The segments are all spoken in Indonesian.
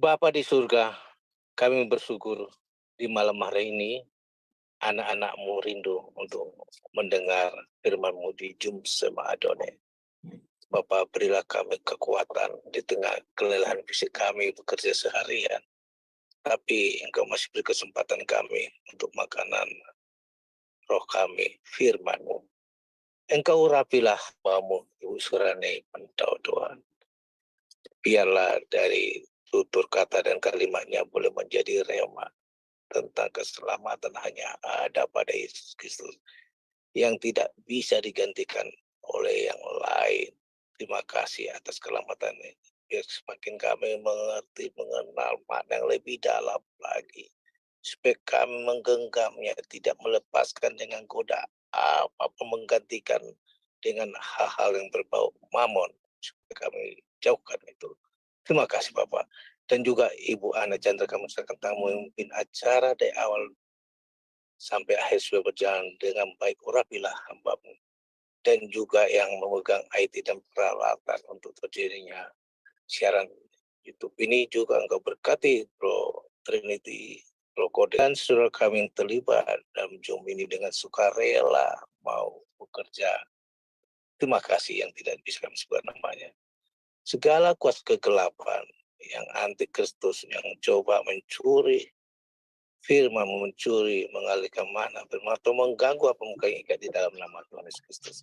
Bapa di surga, kami bersyukur di malam hari ini anak-anak-Mu rindu untuk mendengar firman-Mu di Jum Sema Adonai. Bapa, berilah kami kekuatan di tengah kelelahan fisik kami bekerja seharian. Tapi Engkau masih beri kesempatan kami untuk makanan roh kami, firman-Mu. Engkau urapilah bamu Ibu Surani Pentau Tuhan. Biarlah dari tutur kata dan kalimatnya boleh menjadi rema tentang keselamatan hanya ada pada Yesus Kristus yang tidak bisa digantikan oleh yang lain. Terima kasih atas keselamatannya. Biar semakin kami mengerti, mengenal makna yang lebih dalam lagi. Supaya kami menggenggamnya, tidak melepaskan dengan goda apapun, menggantikan dengan hal-hal yang berbau mamon. Supaya kami jauhkan itu. Terima kasih Bapak. Dan juga Ibu Ana Chandra, kami serahkan tamu yang memimpin acara dari awal sampai akhir sudah berjalan dengan baik. Urapilah hamba-Mu. Dan juga yang memegang IT dan peralatan untuk terjadinya siaran YouTube ini juga Engkau berkati Bro Trinity, Bro Kode, dan saudara kami yang terlibat dalam Zoom ini dengan sukarela mau bekerja. Terima kasih yang tidak bisa kami sebut namanya. Segala kuasa kegelapan yang antikristus yang coba mencuri firman, mencuri, mengalihkan mana firman atau mengganggu apa yang ikat di dalam nama Tuhan Yesus Kristus.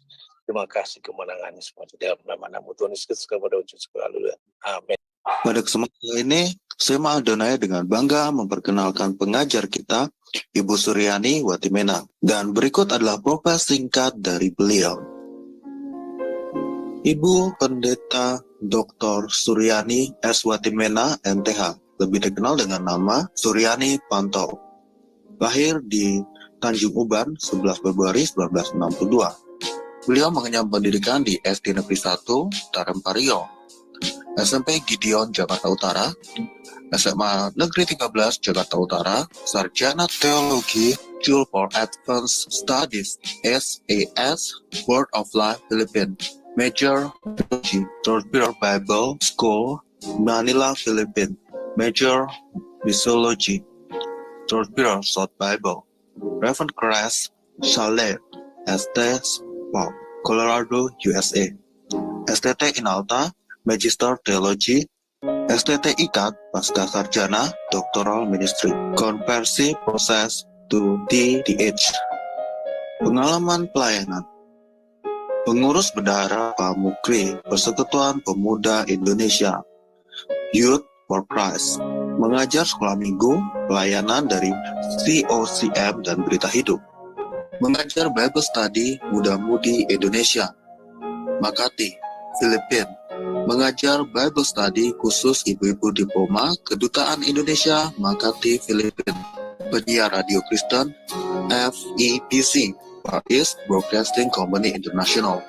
Terima kasih kemenangannya semua di dalam nama Tuhan Yesus Kristus kepada wujud sekalian. Amin. Pada kesempatan ini, Sema Adonai dengan bangga memperkenalkan pengajar kita, Ibu Suryani Watimena. Dan berikut adalah profil singkat dari beliau. Ibu Pendeta Dr. Suryani S. Watimena, MTH, lebih dikenal dengan nama Suryani Pantau. Lahir di Tanjung Uban, 11 Februari 1962. Beliau mengenyam pendidikan di SD Negeri 1, Tarempario, SMP Gideon, Jakarta Utara, SMA Negeri 13, Jakarta Utara, Sarjana Teologi, School for Advanced Studies, SAS, Word of Life, Philippines, Major Theology, Torpedo Bible School, Manila, Philippines, Major Missiology, Torpedo South Bible, Reverend Crest Chalet, ST Sport, Colorado, USA, STT Inalta, Magister Theology, STT IKAT, Pasca Sarjana, Doctoral Ministry, Konversi Proses to DDH. Pengalaman pelayanan. Pengurus Bendahara Pamukri, Persekutuan Pemuda Indonesia, Youth for Christ, mengajar sekolah minggu, pelayanan dari COCM dan Berita Hidup, mengajar Bible Study Muda-Mudi Indonesia, Makati, Filipina, mengajar Bible Study khusus ibu-ibu diploma Kedutaan Indonesia Makati, Filipina, penyiar radio Kristen FEBC, Far East Broadcasting Company International,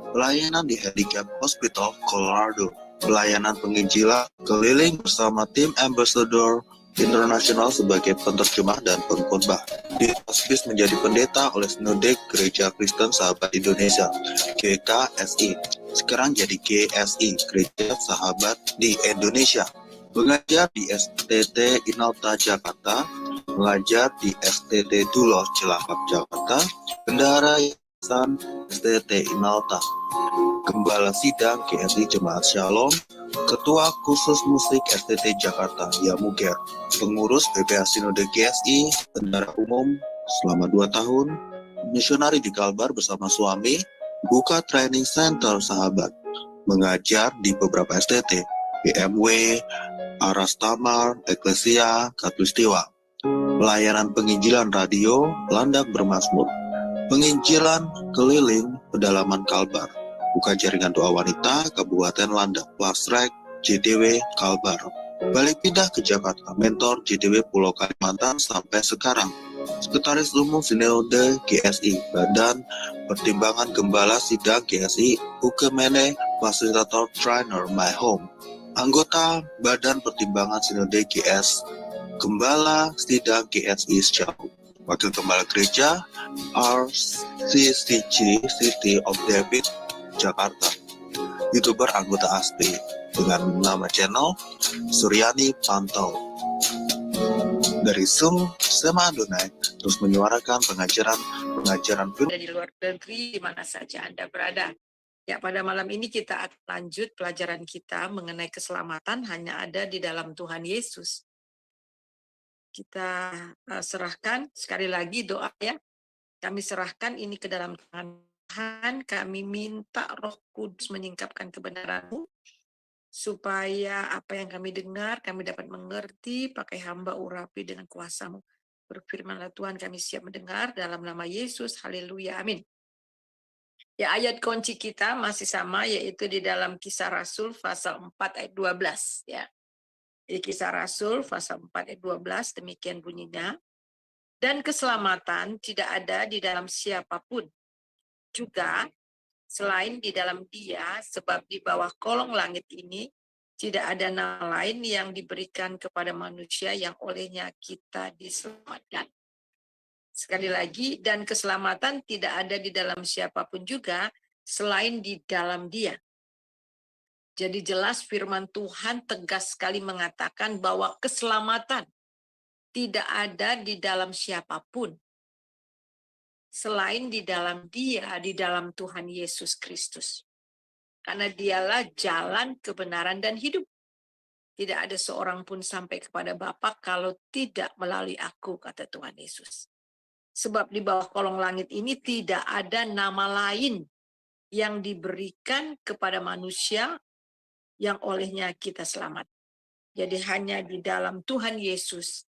pelayanan di Handicap Hospital, Colorado, pelayanan penginjilan keliling bersama tim Ambassador Internasional sebagai penterjemah dan pengkhotbah. Di hospice menjadi pendeta oleh Sinode Gereja Kristen Sahabat Indonesia (GKSI). Sekarang jadi GSI, Gereja Sahabat di Indonesia. Mengajar di STT Inalta Jakarta, mengajar di STT Duloh Cilacap Jakarta, bendahara yayasan STT Inalta, Gembala Sidang GSI Jemaat Shalom, Ketua Khusus Musik STT Jakarta Yamuger, pengurus BPH Sinode GSI, bendahara umum selama 2 tahun, misionari di Kalbar bersama suami, buka training center sahabat, mengajar di beberapa STT, BMW, Aras Tamar, Eklesia, Katulistiwa, pelayanan penginjilan radio, Landak Bermazmur, penginjilan keliling pedalaman Kalbar, buka jaringan doa wanita, Kabupaten Landak, Plasrek, JDW, Kalbar, balik pindah ke Jakarta, mentor JDW Pulau Kalimantan sampai sekarang, Sekretaris Umum Sinode GSI, Badan Pertimbangan Gembala Sidang GSI, Ukemene, Fasilitator Trainer My Home, anggota Badan Pertimbangan Sinode GS, Gembala Sidang GSI Sejauh, Wakil Gembala Gereja RCCG City of David, Jakarta, YouTuber anggota ASTI dengan nama channel Suryani Pantau. Dari Zoom SMA Adonai terus menyuarakan pengajaran firman Di luar negeri, di mana saja Anda berada. Ya, pada malam ini kita akan lanjut pelajaran kita mengenai keselamatan hanya ada di dalam Tuhan Yesus. Kita serahkan sekali lagi doa ya. Kami serahkan ini ke dalam tangan Tuhan. Kami minta Roh Kudus menyingkapkan kebenaran-Mu supaya apa yang kami dengar kami dapat mengerti, pakai hamba urapi dengan kuasa-Mu. Berfirmanlah Tuhan, kami siap mendengar dalam nama Yesus. Haleluya. Amin. Ya, ayat kunci kita masih sama, yaitu di dalam Kisah Rasul pasal 4 ayat 12 ya. Di Kisah Rasul pasal 4 ayat 12 demikian bunyinya. Dan keselamatan tidak ada di dalam siapapun juga selain di dalam Dia, sebab di bawah kolong langit ini tidak ada nama lain yang diberikan kepada manusia yang olehnya kita diselamatkan. Sekali lagi, dan keselamatan tidak ada di dalam siapapun juga selain di dalam Dia. Jadi jelas firman Tuhan tegas sekali mengatakan bahwa keselamatan tidak ada di dalam siapapun selain di dalam Dia, di dalam Tuhan Yesus Kristus. Karena Dialah jalan, kebenaran, dan hidup. Tidak ada seorang pun sampai kepada Bapa kalau tidak melalui aku, kata Tuhan Yesus. Sebab di bawah kolong langit ini tidak ada nama lain yang diberikan kepada manusia yang olehnya kita selamat. Jadi hanya di dalam Tuhan Yesus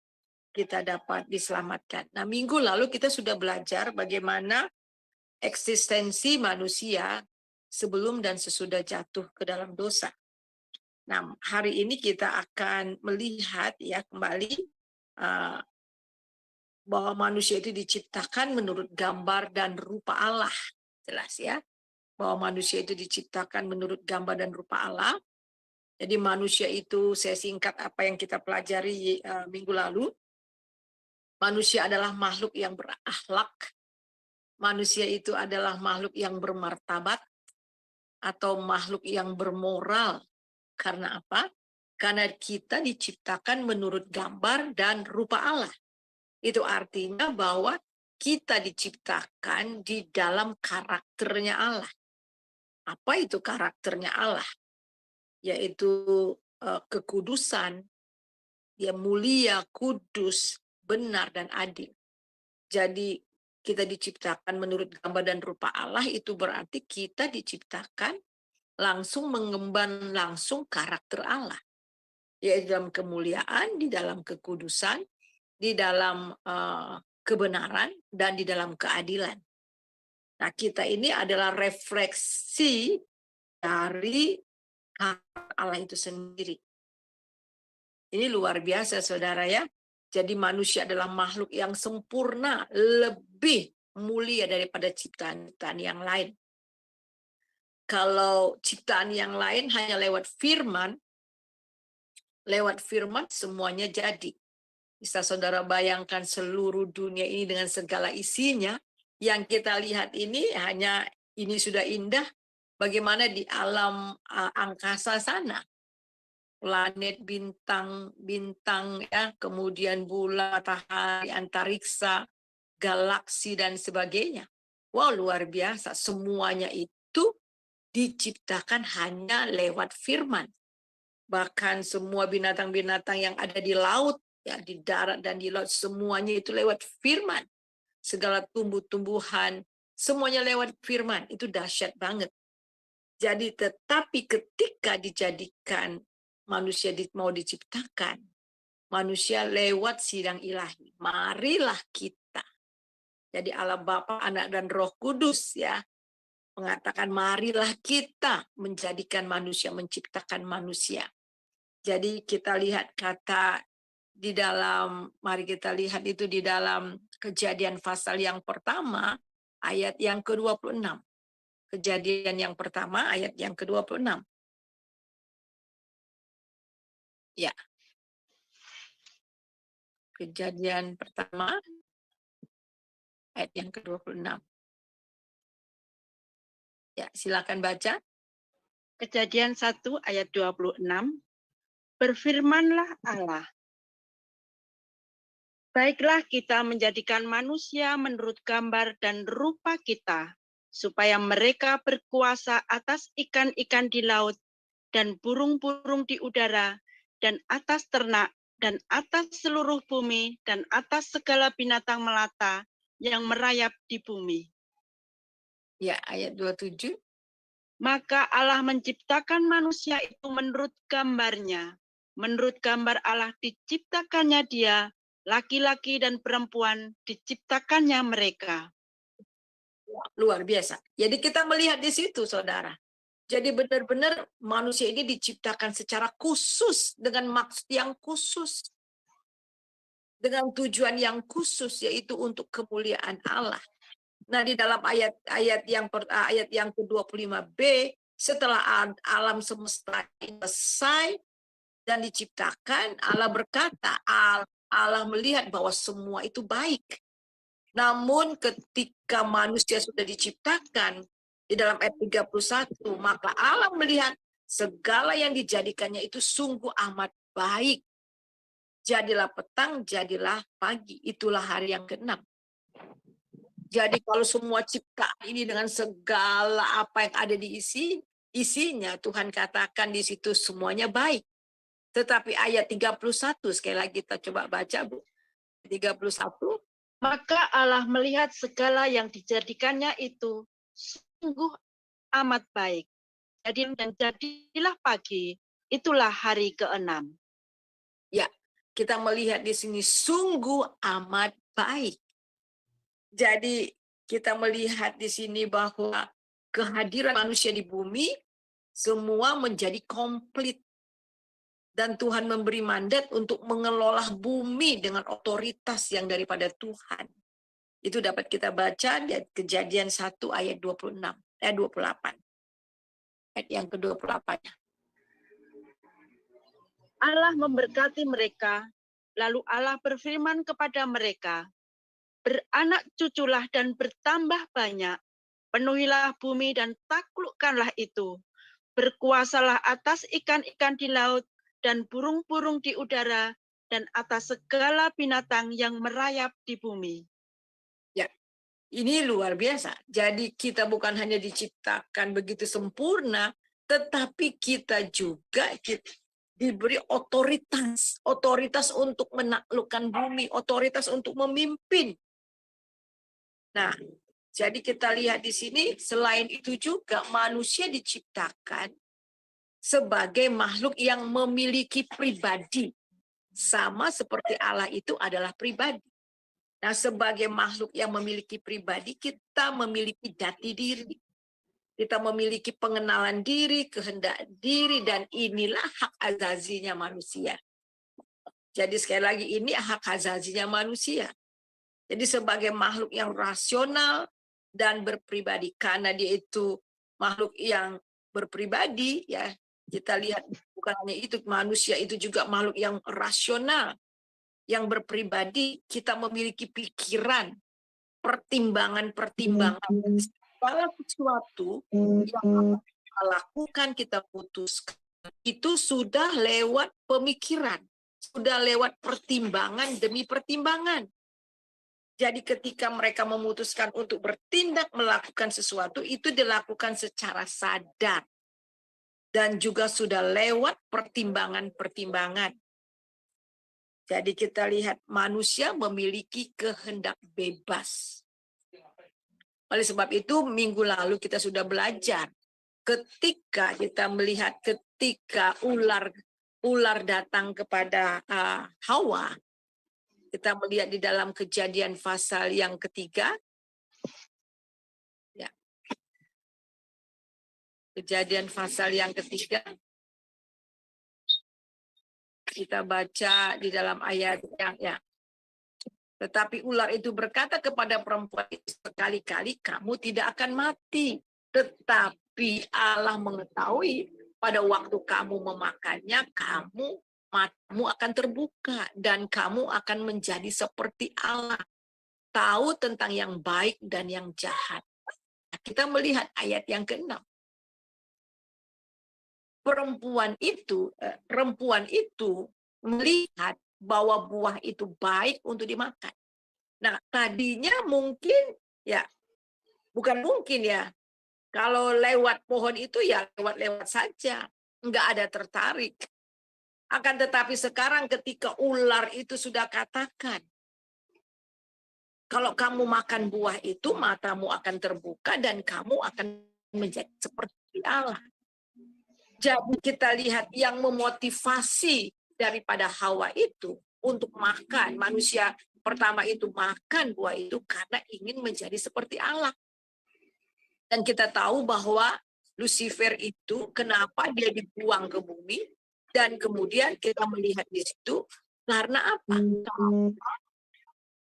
kita dapat diselamatkan. Nah, minggu lalu kita sudah belajar bagaimana eksistensi manusia sebelum dan sesudah jatuh ke dalam dosa. Nah, hari ini kita akan melihat ya kembali bahwa manusia itu diciptakan menurut gambar dan rupa Allah. Jelas ya, bahwa manusia itu diciptakan menurut gambar dan rupa Allah. Jadi manusia itu, saya singkat apa yang kita pelajari minggu lalu. Manusia adalah makhluk yang berakhlak. Manusia itu adalah makhluk yang bermartabat atau makhluk yang bermoral. Karena apa? Karena kita diciptakan menurut gambar dan rupa Allah. Itu artinya bahwa kita diciptakan di dalam karakternya Allah. Apa itu karakternya Allah? Yaitu kekudusan, dia mulia, kudus, benar, dan adil. Jadi kita diciptakan menurut gambar dan rupa Allah, itu berarti kita diciptakan langsung mengemban langsung karakter Allah. Yaitu dalam kemuliaan, di dalam kekudusan, di dalam kebenaran, dan di dalam keadilan. Nah, kita ini adalah refleksi dari karakter Allah itu sendiri. Ini luar biasa, saudara ya. Jadi manusia adalah makhluk yang sempurna, lebih mulia daripada ciptaan-ciptaan yang lain. Kalau ciptaan yang lain hanya lewat firman semuanya jadi. Bisa saudara bayangkan seluruh dunia ini dengan segala isinya, yang kita lihat ini hanya ini sudah indah, bagaimana di alam angkasa sana. Planet, bintang ya, kemudian bulan, matahari, antariksa, galaksi dan sebagainya. Wow, luar biasa. Semuanya itu diciptakan hanya lewat firman. Bahkan semua binatang-binatang yang ada di laut, ya, di darat dan di laut, semuanya itu lewat firman. Segala tumbuh-tumbuhan, semuanya lewat firman. Itu dahsyat banget. Jadi tetapi ketika dijadikan manusia mau diciptakan, manusia lewat sidang ilahi. Marilah kita. Jadi Allah Bapa, Anak, dan Roh Kudus ya mengatakan marilah kita menjadikan manusia, menciptakan manusia. Jadi kita lihat kata di dalam, mari kita lihat itu di dalam Kejadian pasal yang pertama, ayat yang ke-26. Kejadian yang pertama, ayat yang ke-26. Ya. Kejadian pertama, ayat yang ke-26. Ya, silakan baca. Kejadian 1 ayat 26, berfirmanlah Allah, baiklah kita menjadikan manusia menurut gambar dan rupa kita, supaya mereka berkuasa atas ikan-ikan di laut dan burung-burung di udara dan atas ternak dan atas seluruh bumi dan atas segala binatang melata yang merayap di bumi. Ya, ayat 27. Maka Allah menciptakan manusia itu menurut gambarnya. Menurut gambar Allah diciptakannya dia, laki-laki dan perempuan diciptakannya mereka. Luar biasa. Jadi kita melihat di situ, saudara. Jadi benar-benar manusia ini diciptakan secara khusus dengan maksud yang khusus. Dengan tujuan yang khusus, yaitu untuk kemuliaan Allah. Nah, di dalam ayat yang ke-25b, setelah alam semesta selesai dan diciptakan, Allah berkata, Allah melihat bahwa semua itu baik. Namun ketika manusia sudah diciptakan, di dalam ayat 31, maka Allah melihat segala yang dijadikannya itu sungguh amat baik. Jadilah petang, jadilah pagi. Itulah hari yang ke-6. Jadi kalau semua ciptaan ini dengan segala apa yang ada di isinya, Tuhan katakan di situ semuanya baik. Tetapi ayat 31, sekali lagi kita coba baca, Bu. 31. Maka Allah melihat segala yang dijadikannya itu sungguh amat baik. Dan jadilah pagi, itulah hari ke-6. Ya, kita melihat di sini sungguh amat baik. Jadi kita melihat di sini bahwa kehadiran manusia di bumi semua menjadi komplit. Dan Tuhan memberi mandat untuk mengelola bumi dengan otoritas yang daripada Tuhan. Itu dapat kita baca di Kejadian 1 ayat 28. Ayat yang ke-28. Allah memberkati mereka, lalu Allah berfirman kepada mereka, beranak cuculah dan bertambah banyak, penuhilah bumi dan taklukkanlah itu, berkuasalah atas ikan-ikan di laut dan burung-burung di udara dan atas segala binatang yang merayap di bumi. Ya, ini luar biasa. Jadi kita bukan hanya diciptakan begitu sempurna, tetapi kita juga diberi otoritas untuk menaklukkan bumi, otoritas untuk memimpin. Nah, jadi kita lihat di sini, selain itu juga manusia diciptakan sebagai makhluk yang memiliki pribadi. Sama seperti Allah itu adalah pribadi. Nah, sebagai makhluk yang memiliki pribadi, kita memiliki jati diri. Kita memiliki pengenalan diri, kehendak diri, dan inilah hak azazinya manusia. Jadi sekali lagi, ini hak azazinya manusia. Jadi sebagai makhluk yang rasional dan berpribadi, karena dia itu makhluk yang berpribadi, ya kita lihat bukan hanya itu, manusia itu juga makhluk yang rasional, yang berpribadi. Kita memiliki pikiran, pertimbangan-pertimbangan. Segala sesuatu yang kita lakukan, kita putuskan, itu sudah lewat pemikiran, sudah lewat pertimbangan demi pertimbangan. Jadi ketika mereka memutuskan untuk bertindak melakukan sesuatu, itu dilakukan secara sadar. Dan juga sudah lewat pertimbangan-pertimbangan. Jadi kita lihat manusia memiliki kehendak bebas. Oleh sebab itu minggu lalu kita sudah belajar. Ketika kita melihat ketika ular datang kepada Hawa, kita melihat di dalam Kejadian pasal yang ketiga. Ya. Kejadian pasal yang ketiga. Kita baca di dalam ayat yang ya. Tetapi ular itu berkata kepada perempuan itu, sekali-kali kamu tidak akan mati. Tetapi Allah mengetahui pada waktu kamu memakannya, matamu akan terbuka dan kamu akan menjadi seperti Allah, tahu tentang yang baik dan yang jahat. Kita melihat ayat yang ke-6. perempuan itu melihat bahwa buah itu baik untuk dimakan. Nah, tadinya mungkin ya, bukan mungkin ya, kalau lewat pohon itu ya lewat-lewat saja, nggak ada tertarik. Akan tetapi sekarang ketika ular itu sudah katakan, kalau kamu makan buah itu, matamu akan terbuka dan kamu akan menjadi seperti Allah. Jadi kita lihat yang memotivasi daripada Hawa itu untuk makan. Manusia pertama itu makan buah itu karena ingin menjadi seperti Allah. Dan kita tahu bahwa Lucifer itu kenapa dia dibuang ke bumi, dan kemudian kita melihat di situ karena apa?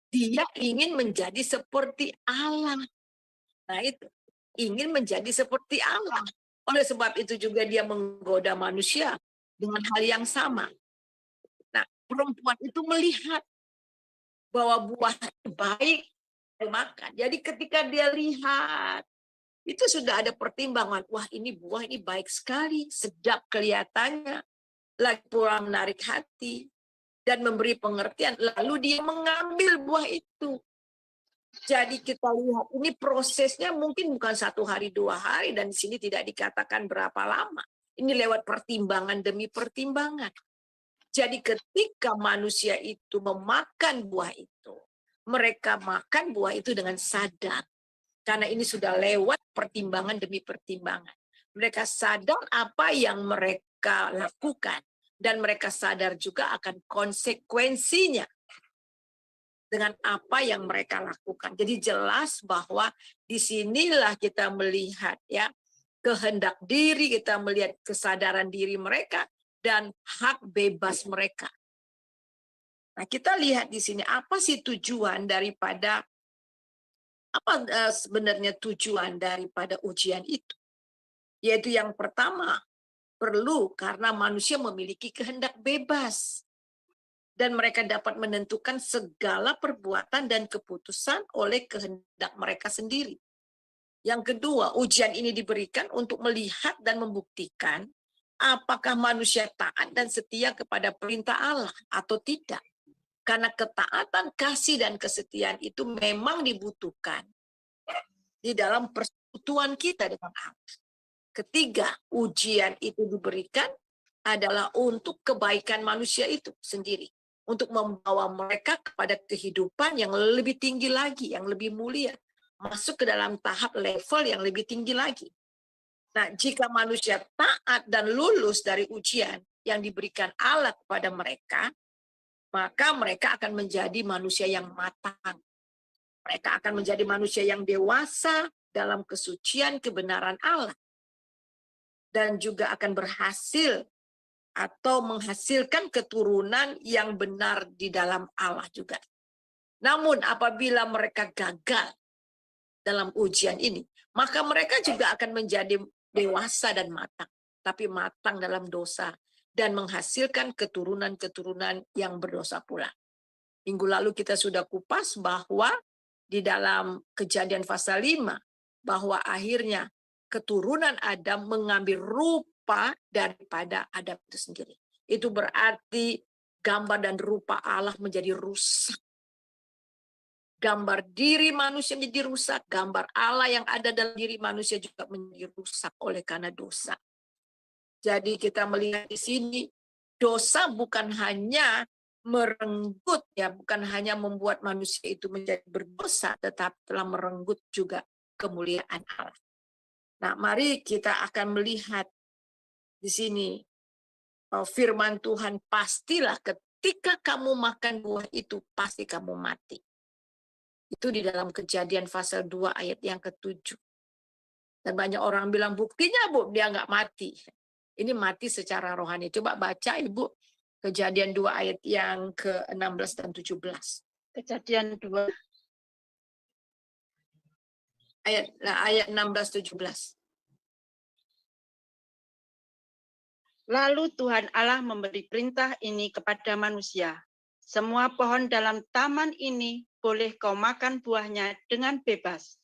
Dia ingin menjadi seperti Allah. Nah itu, ingin menjadi seperti Allah. Oleh sebab itu juga dia menggoda manusia dengan hal yang sama. Nah, perempuan itu melihat bahwa buah baik dimakan. Jadi ketika dia lihat, itu sudah ada pertimbangan. Wah, ini buah ini baik sekali, sedap kelihatannya, lagi pula menarik hati dan memberi pengertian. Lalu dia mengambil buah itu. Jadi kita lihat ini prosesnya mungkin bukan 1 hari 2 hari, dan di sini tidak dikatakan berapa lama. Ini lewat pertimbangan demi pertimbangan. Jadi ketika manusia itu memakan buah itu, mereka makan buah itu dengan sadar. Karena ini sudah lewat pertimbangan demi pertimbangan. Mereka sadar apa yang mereka lakukan. Dan mereka sadar juga akan konsekuensinya dengan apa yang mereka lakukan. Jadi jelas bahwa disinilah kita melihat ya kehendak diri, kita melihat kesadaran diri mereka dan hak bebas mereka. Nah, kita lihat di sini apa sih tujuan daripada sebenarnya tujuan daripada ujian itu? Yaitu yang pertama, perlu karena manusia memiliki kehendak bebas. Dan mereka dapat menentukan segala perbuatan dan keputusan oleh kehendak mereka sendiri. Yang kedua, ujian ini diberikan untuk melihat dan membuktikan apakah manusia taat dan setia kepada perintah Allah atau tidak. Karena ketaatan, kasih, dan kesetiaan itu memang dibutuhkan di dalam persekutuan kita dengan Allah. Ketiga, ujian itu diberikan adalah untuk kebaikan manusia itu sendiri. Untuk membawa mereka kepada kehidupan yang lebih tinggi lagi, yang lebih mulia. Masuk ke dalam tahap level yang lebih tinggi lagi. Nah, jika manusia taat dan lulus dari ujian yang diberikan Allah kepada mereka, maka mereka akan menjadi manusia yang matang. Mereka akan menjadi manusia yang dewasa dalam kesucian kebenaran Allah. Dan juga akan berhasil atau menghasilkan keturunan yang benar di dalam Allah juga. Namun apabila mereka gagal dalam ujian ini, maka mereka juga akan menjadi dewasa dan matang. Tapi matang dalam dosa dan menghasilkan keturunan-keturunan yang berdosa pula. Minggu lalu kita sudah kupas bahwa di dalam Kejadian pasal 5, bahwa akhirnya keturunan Adam mengambil rupa daripada Adam itu sendiri. Itu berarti gambar dan rupa Allah menjadi rusak. Gambar diri manusia menjadi rusak, gambar Allah yang ada dalam diri manusia juga menjadi rusak oleh karena dosa. Jadi kita melihat di sini, dosa bukan hanya merenggut, ya, bukan hanya membuat manusia itu menjadi berdosa, tetapi telah merenggut juga kemuliaan Allah. Nah, mari kita akan melihat di sini firman Tuhan, pastilah ketika kamu makan buah itu pasti kamu mati. Itu di dalam Kejadian pasal 2 ayat yang ke-7. Dan banyak orang bilang buktinya Bu, dia nggak mati. Ini mati secara rohani. Coba baca Ibu Kejadian 2 ayat yang ke-16 dan 17. Kejadian 2 ayat 16-17. Lalu Tuhan Allah memberi perintah ini kepada manusia. Semua pohon dalam taman ini boleh kau makan buahnya dengan bebas.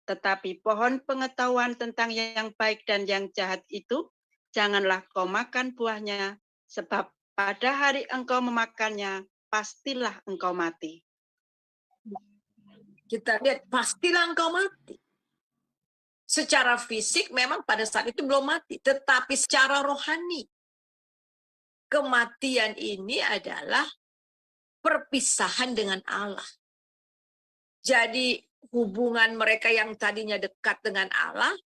Tetapi pohon pengetahuan tentang yang baik dan yang jahat itu Janganlah kau makan buahnya, sebab pada hari engkau memakannya, pastilah engkau mati. Kita lihat, pastilah engkau mati. Secara fisik memang pada saat itu belum mati, tetapi secara rohani, kematian ini adalah perpisahan dengan Allah. Jadi hubungan mereka yang tadinya dekat dengan Allah,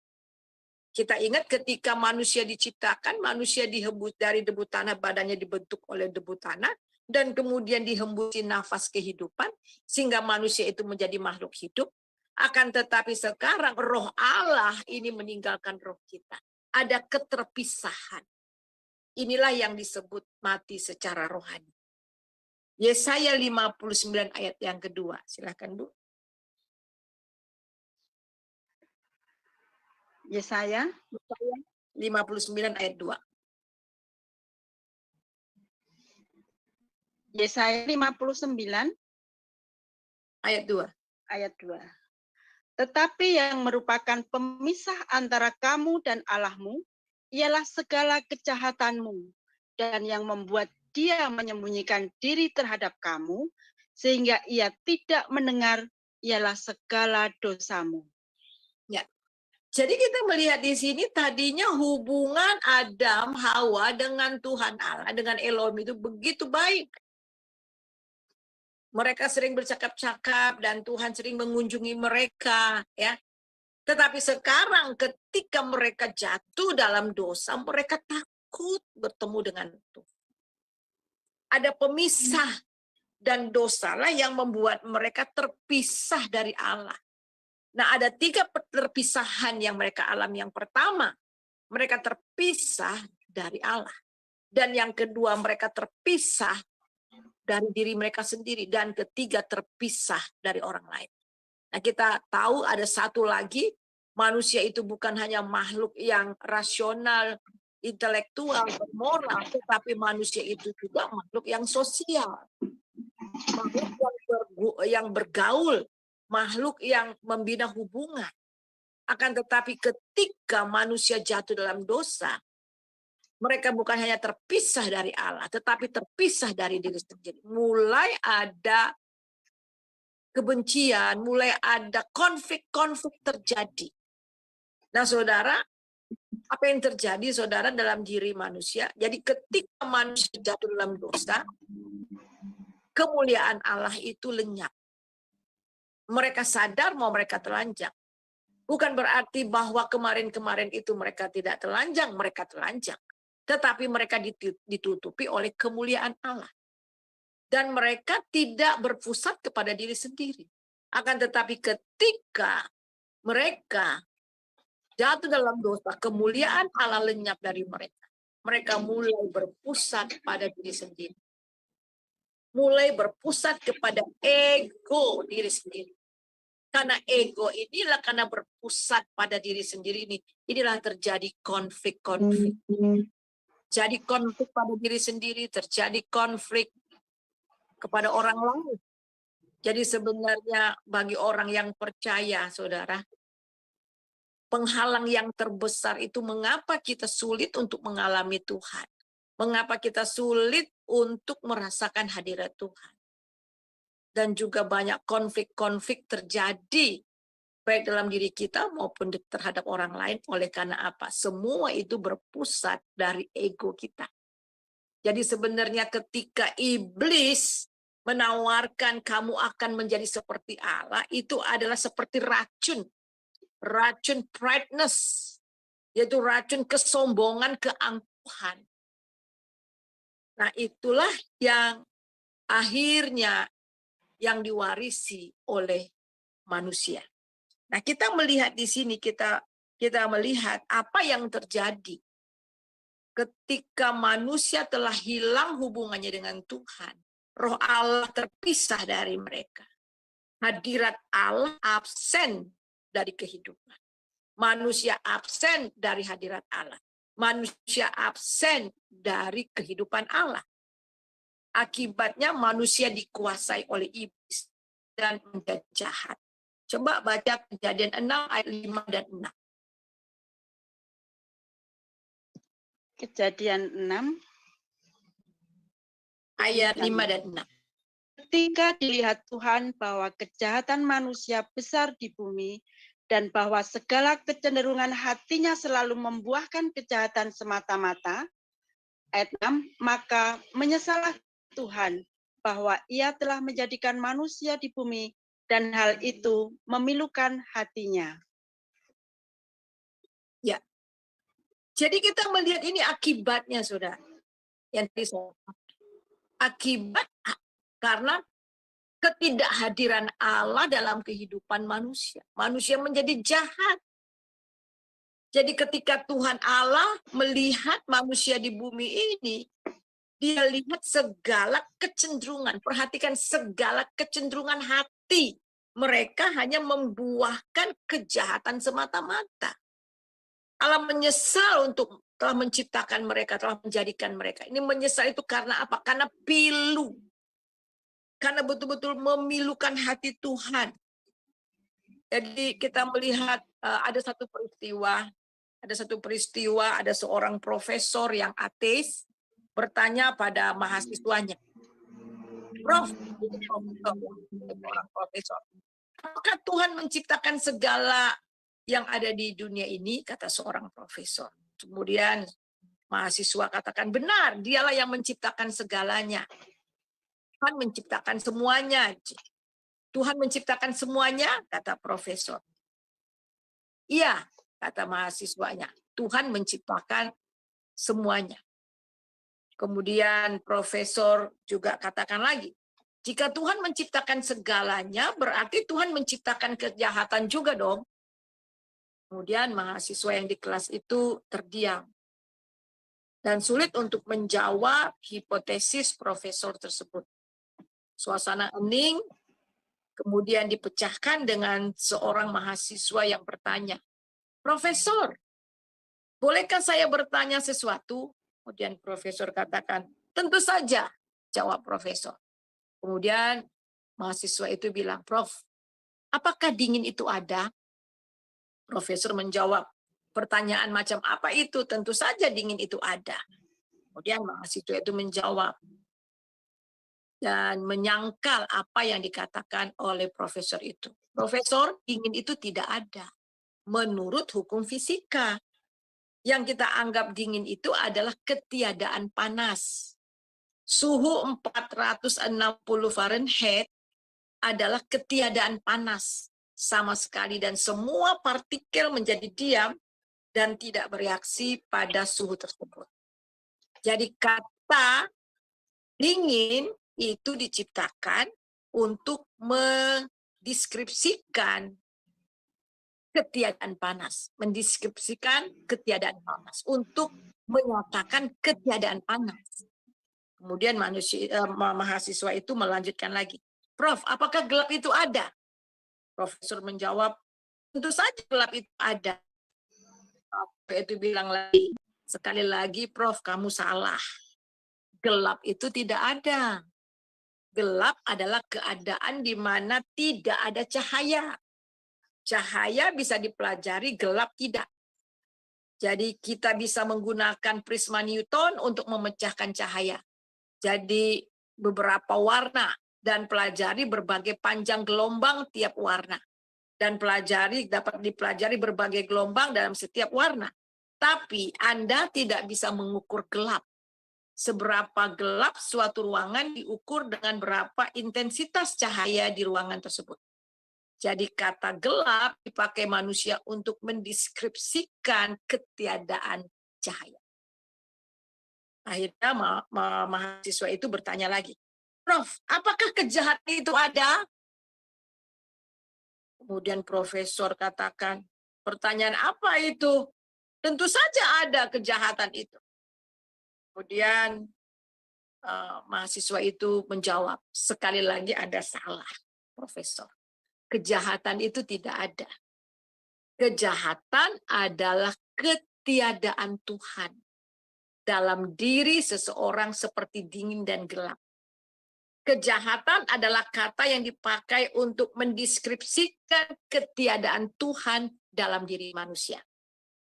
kita ingat ketika manusia diciptakan, manusia dihembus dari debu tanah, badannya dibentuk oleh debu tanah, dan kemudian dihembusi nafas kehidupan, sehingga manusia itu menjadi makhluk hidup. Akan tetapi sekarang roh Allah ini meninggalkan roh kita. Ada keterpisahan. Inilah yang disebut mati secara rohani. Yesaya 59 ayat yang kedua. Silakan Bu. Yesaya 59 ayat 2. Yesaya 59 Ayat 2. ayat 2. Tetapi yang merupakan pemisah antara kamu dan Allahmu ialah segala kejahatanmu, dan yang membuat dia menyembunyikan diri terhadap kamu sehingga ia tidak mendengar ialah segala dosamu. Ya. Jadi kita melihat di sini tadinya hubungan Adam Hawa dengan Tuhan Allah, dengan Elohim itu begitu baik. Mereka sering bercakap-cakap dan Tuhan sering mengunjungi mereka, ya. Tetapi sekarang ketika mereka jatuh dalam dosa, mereka takut bertemu dengan Tuhan. Ada pemisah, dan dosalah yang membuat mereka terpisah dari Allah. Nah, ada 3 perpisahan yang mereka alami. Yang pertama, mereka terpisah dari Allah. Dan yang kedua, mereka terpisah dari diri mereka sendiri. Dan ketiga, terpisah dari orang lain. Nah, kita tahu ada satu lagi, manusia itu bukan hanya makhluk yang rasional, intelektual, moral, tetapi manusia itu juga makhluk yang sosial. Makhluk yang bergaul, makhluk yang membina hubungan. Akan tetapi ketika manusia jatuh dalam dosa, mereka bukan hanya terpisah dari Allah, tetapi terpisah dari diri sendiri. Mulai ada kebencian, mulai ada konflik-konflik terjadi. Nah, saudara, apa yang terjadi, saudara, dalam diri manusia? Jadi ketika manusia jatuh dalam dosa, kemuliaan Allah itu lenyap. Mereka sadar mau mereka telanjang. Bukan berarti bahwa kemarin-kemarin itu mereka tidak telanjang, mereka telanjang. Tetapi mereka ditutupi oleh kemuliaan Allah. Dan mereka tidak berpusat kepada diri sendiri. Akan tetapi ketika mereka jatuh dalam dosa, kemuliaan Allah lenyap dari mereka. Mereka mulai berpusat pada diri sendiri. Mulai berpusat kepada ego diri sendiri. Karena ego inilah, karena berpusat pada diri sendiri inilah terjadi konflik-konflik. Jadi konflik pada diri sendiri, terjadi konflik kepada orang lain. Jadi sebenarnya bagi orang yang percaya, saudara, penghalang yang terbesar itu mengapa kita sulit untuk mengalami Tuhan. Mengapa kita sulit untuk merasakan hadirat Tuhan. Dan juga banyak konflik-konflik terjadi baik dalam diri kita maupun terhadap orang lain. Oleh karena apa? Semua itu berpusat dari ego kita. Jadi sebenarnya ketika iblis menawarkan kamu akan menjadi seperti Allah, itu adalah seperti racun. Racun pride-ness, yaitu racun kesombongan, keangkuhan. Nah, itulah yang akhirnya yang diwarisi oleh manusia. Nah, kita melihat di sini, kita melihat apa yang terjadi ketika manusia telah hilang hubungannya dengan Tuhan. Roh Allah terpisah dari mereka. Hadirat Allah absen dari kehidupan. Manusia absen dari hadirat Allah. Manusia absen dari kehidupan Allah. Akibatnya manusia dikuasai oleh iblis dan menjadi jahat. Coba baca Kejadian 6 ayat 5 dan 6. Kejadian 6 ayat 5 dan 6. Ketika dilihat Tuhan bahwa kejahatan manusia besar di bumi dan bahwa segala kecenderungan hatinya selalu membuahkan kejahatan semata-mata, ayat 6, maka menyesallah Tuhan bahwa ia telah menjadikan manusia di bumi dan hal itu memilukan hatinya. Ya. Jadi kita melihat ini akibatnya, Saudara. Yang akibat karena ketidakhadiran Allah dalam kehidupan manusia. Manusia menjadi jahat. Jadi ketika Tuhan Allah melihat manusia di bumi ini, dia lihat segala kecenderungan. Perhatikan segala kecenderungan hati. Mereka hanya membuahkan kejahatan semata-mata. Allah menyesal untuk telah menciptakan mereka, telah menjadikan mereka. Ini menyesal itu karena apa? Karena pilu. Karena betul-betul memilukan hati Tuhan. Jadi kita melihat ada satu peristiwa, ada seorang profesor yang ateis bertanya pada mahasiswanya, Prof, seorang profesor, apakah Tuhan menciptakan segala yang ada di dunia ini? Kata seorang profesor. Kemudian mahasiswa katakan, benar, dialah yang menciptakan segalanya. Tuhan menciptakan semuanya. Tuhan menciptakan semuanya, kata profesor. Iya, kata mahasiswanya. Tuhan menciptakan semuanya. Kemudian profesor juga katakan lagi, jika Tuhan menciptakan segalanya, berarti Tuhan menciptakan kejahatan juga dong. Kemudian mahasiswa yang di kelas itu terdiam. Dan sulit untuk menjawab hipotesis profesor tersebut. Suasana hening, kemudian dipecahkan dengan seorang mahasiswa yang bertanya, Profesor, bolehkah saya bertanya sesuatu? Kemudian profesor katakan, tentu saja, jawab profesor. Kemudian mahasiswa itu bilang, Prof, apakah dingin itu ada? Profesor menjawab, pertanyaan macam apa itu? Tentu saja dingin itu ada. Kemudian mahasiswa itu menjawab dan menyangkal apa yang dikatakan oleh profesor itu. Profesor, dingin itu tidak ada. Menurut hukum fisika, yang kita anggap dingin itu adalah ketiadaan panas. Suhu 460 Fahrenheit adalah ketiadaan panas sama sekali dan semua partikel menjadi diam dan tidak bereaksi pada suhu tersebut. Jadi kata dingin itu diciptakan untuk mendeskripsikan ketiadaan panas, untuk menyatakan ketiadaan panas. Kemudian mahasiswa itu melanjutkan lagi, Prof, apakah gelap itu ada? Profesor menjawab, tentu saja gelap itu ada. Profesor itu bilang lagi, sekali lagi, Prof, kamu salah. Gelap itu tidak ada. Gelap adalah keadaan di mana tidak ada cahaya. Cahaya bisa dipelajari, gelap tidak. Jadi kita bisa menggunakan prisma Newton untuk memecahkan cahaya. Jadi beberapa warna dan pelajari berbagai panjang gelombang tiap warna. Dan dapat dipelajari berbagai gelombang dalam setiap warna. Tapi Anda tidak bisa mengukur gelap. Seberapa gelap suatu ruangan diukur dengan berapa intensitas cahaya di ruangan tersebut. Jadi kata gelap dipakai manusia untuk mendeskripsikan ketiadaan cahaya. Akhirnya mahasiswa itu bertanya lagi, Prof, apakah kejahatan itu ada? Kemudian profesor katakan, pertanyaan apa itu? Tentu saja ada kejahatan itu. Kemudian mahasiswa itu menjawab, sekali lagi Anda salah, Profesor. Kejahatan itu tidak ada. Kejahatan adalah ketiadaan Tuhan dalam diri seseorang seperti dingin dan gelap. Kejahatan adalah kata yang dipakai untuk mendeskripsikan ketiadaan Tuhan dalam diri manusia.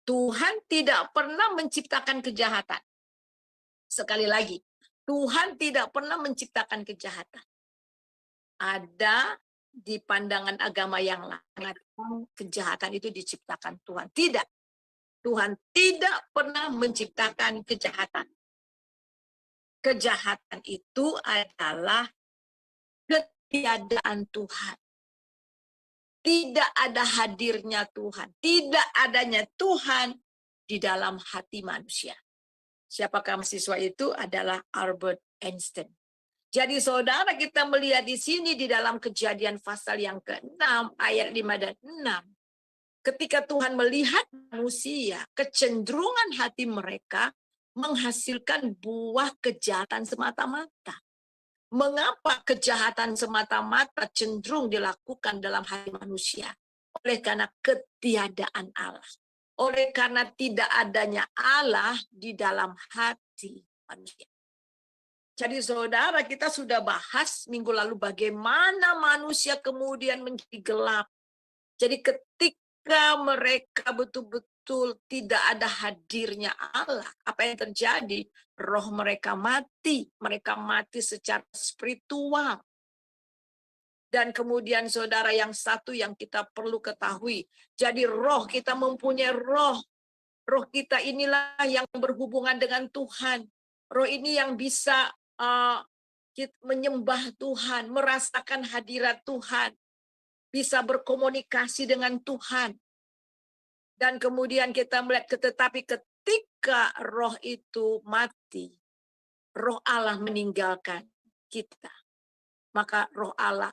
Tuhan tidak pernah menciptakan kejahatan. Sekali lagi, Tuhan tidak pernah menciptakan kejahatan. Ada di pandangan agama yang lain, kejahatan itu diciptakan Tuhan. Tidak. Tuhan tidak pernah menciptakan kejahatan. Kejahatan itu adalah ketiadaan Tuhan. Tidak ada hadirnya Tuhan. Tidak adanya Tuhan di dalam hati manusia. Siapakah mahasiswa itu? Adalah Albert Einstein. Jadi saudara, kita melihat di sini di dalam Kejadian pasal yang ke-6 ayat 5 dan 6. Ketika Tuhan melihat manusia, kecenderungan hati mereka menghasilkan buah kejahatan semata-mata. Mengapa kejahatan semata-mata cenderung dilakukan dalam hati manusia? Oleh karena ketiadaan Allah. Oleh karena tidak adanya Allah di dalam hati manusia. Jadi saudara, kita sudah bahas minggu lalu bagaimana manusia kemudian menjadi gelap. Jadi ketika mereka betul-betul tidak ada hadirnya Allah, apa yang terjadi? Roh mereka mati. Mereka mati secara spiritual. Dan kemudian saudara, yang satu yang kita perlu ketahui. Jadi roh, kita mempunyai roh. Roh kita inilah yang berhubungan dengan Tuhan. Roh ini yang bisa menyembah Tuhan, merasakan hadirat Tuhan, bisa berkomunikasi dengan Tuhan. Dan kemudian kita melihat, tetapi ketika roh itu mati, roh Allah meninggalkan kita. Maka roh Allah,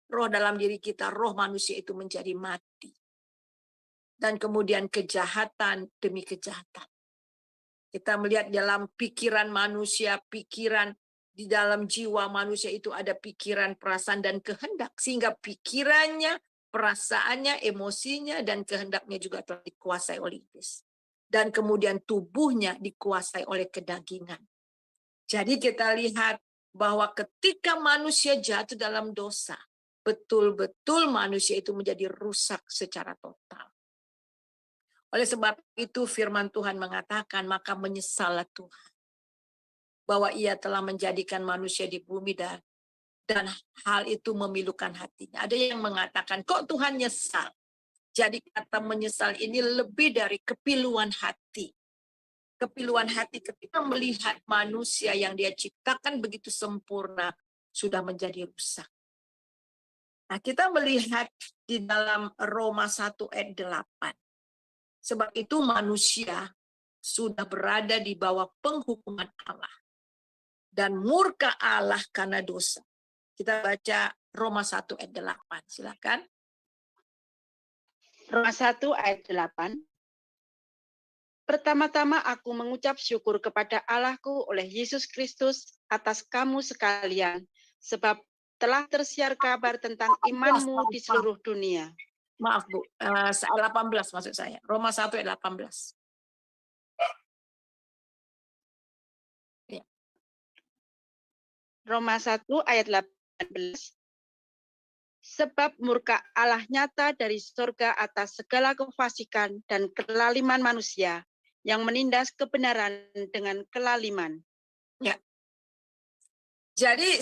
roh dalam diri kita, roh manusia itu menjadi mati. Dan kemudian kejahatan demi kejahatan. Kita melihat dalam pikiran manusia, pikiran di dalam jiwa manusia itu ada pikiran, perasaan, dan kehendak. Sehingga pikirannya, perasaannya, emosinya, dan kehendaknya juga telah dikuasai oleh iblis. Dan kemudian tubuhnya dikuasai oleh kedagingan. Jadi kita lihat bahwa ketika manusia jatuh dalam dosa, betul-betul manusia itu menjadi rusak secara total. Oleh sebab itu firman Tuhan mengatakan, maka menyesallah Tuhan bahwa ia telah menjadikan manusia di bumi dan hal itu memilukan hatinya. Ada yang mengatakan, kok Tuhan nyesal? Jadi kata menyesal ini lebih dari kepiluan hati. Kepiluan hati ketika melihat manusia yang dia ciptakan begitu sempurna sudah menjadi rusak. Nah, kita melihat di dalam Roma 1 ayat 8. Sebab itu manusia sudah berada di bawah penghukuman Allah. Dan murka Allah karena dosa. Kita baca Roma 1 ayat 8. Silakan. Roma 1 ayat 8. Pertama-tama aku mengucap syukur kepada Allahku oleh Yesus Kristus atas kamu sekalian. Sebab telah tersiar kabar tentang imanmu di seluruh dunia. Maaf Bu, ayat 18 maksud saya. Roma 1 ayat 18. Ya. Roma 1 ayat 18. Sebab murka Allah nyata dari surga atas segala kefasikan dan kelaliman manusia yang menindas kebenaran dengan kelaliman. Ya. Jadi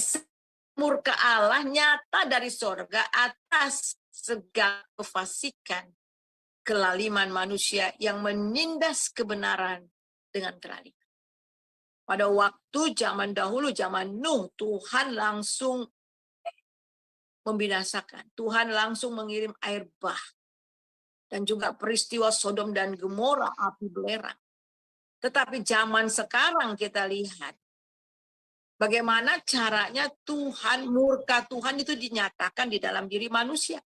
murka Allah nyata dari surga atas segala kefasikan, kelaliman manusia yang menindas kebenaran dengan kelaliman. Pada waktu zaman dahulu, zaman Nuh, Tuhan langsung membinasakan. Tuhan langsung mengirim air bah. Dan juga peristiwa Sodom dan Gomora, api belerang. Tetapi zaman sekarang kita lihat bagaimana caranya Tuhan, murka Tuhan itu dinyatakan di dalam diri manusia.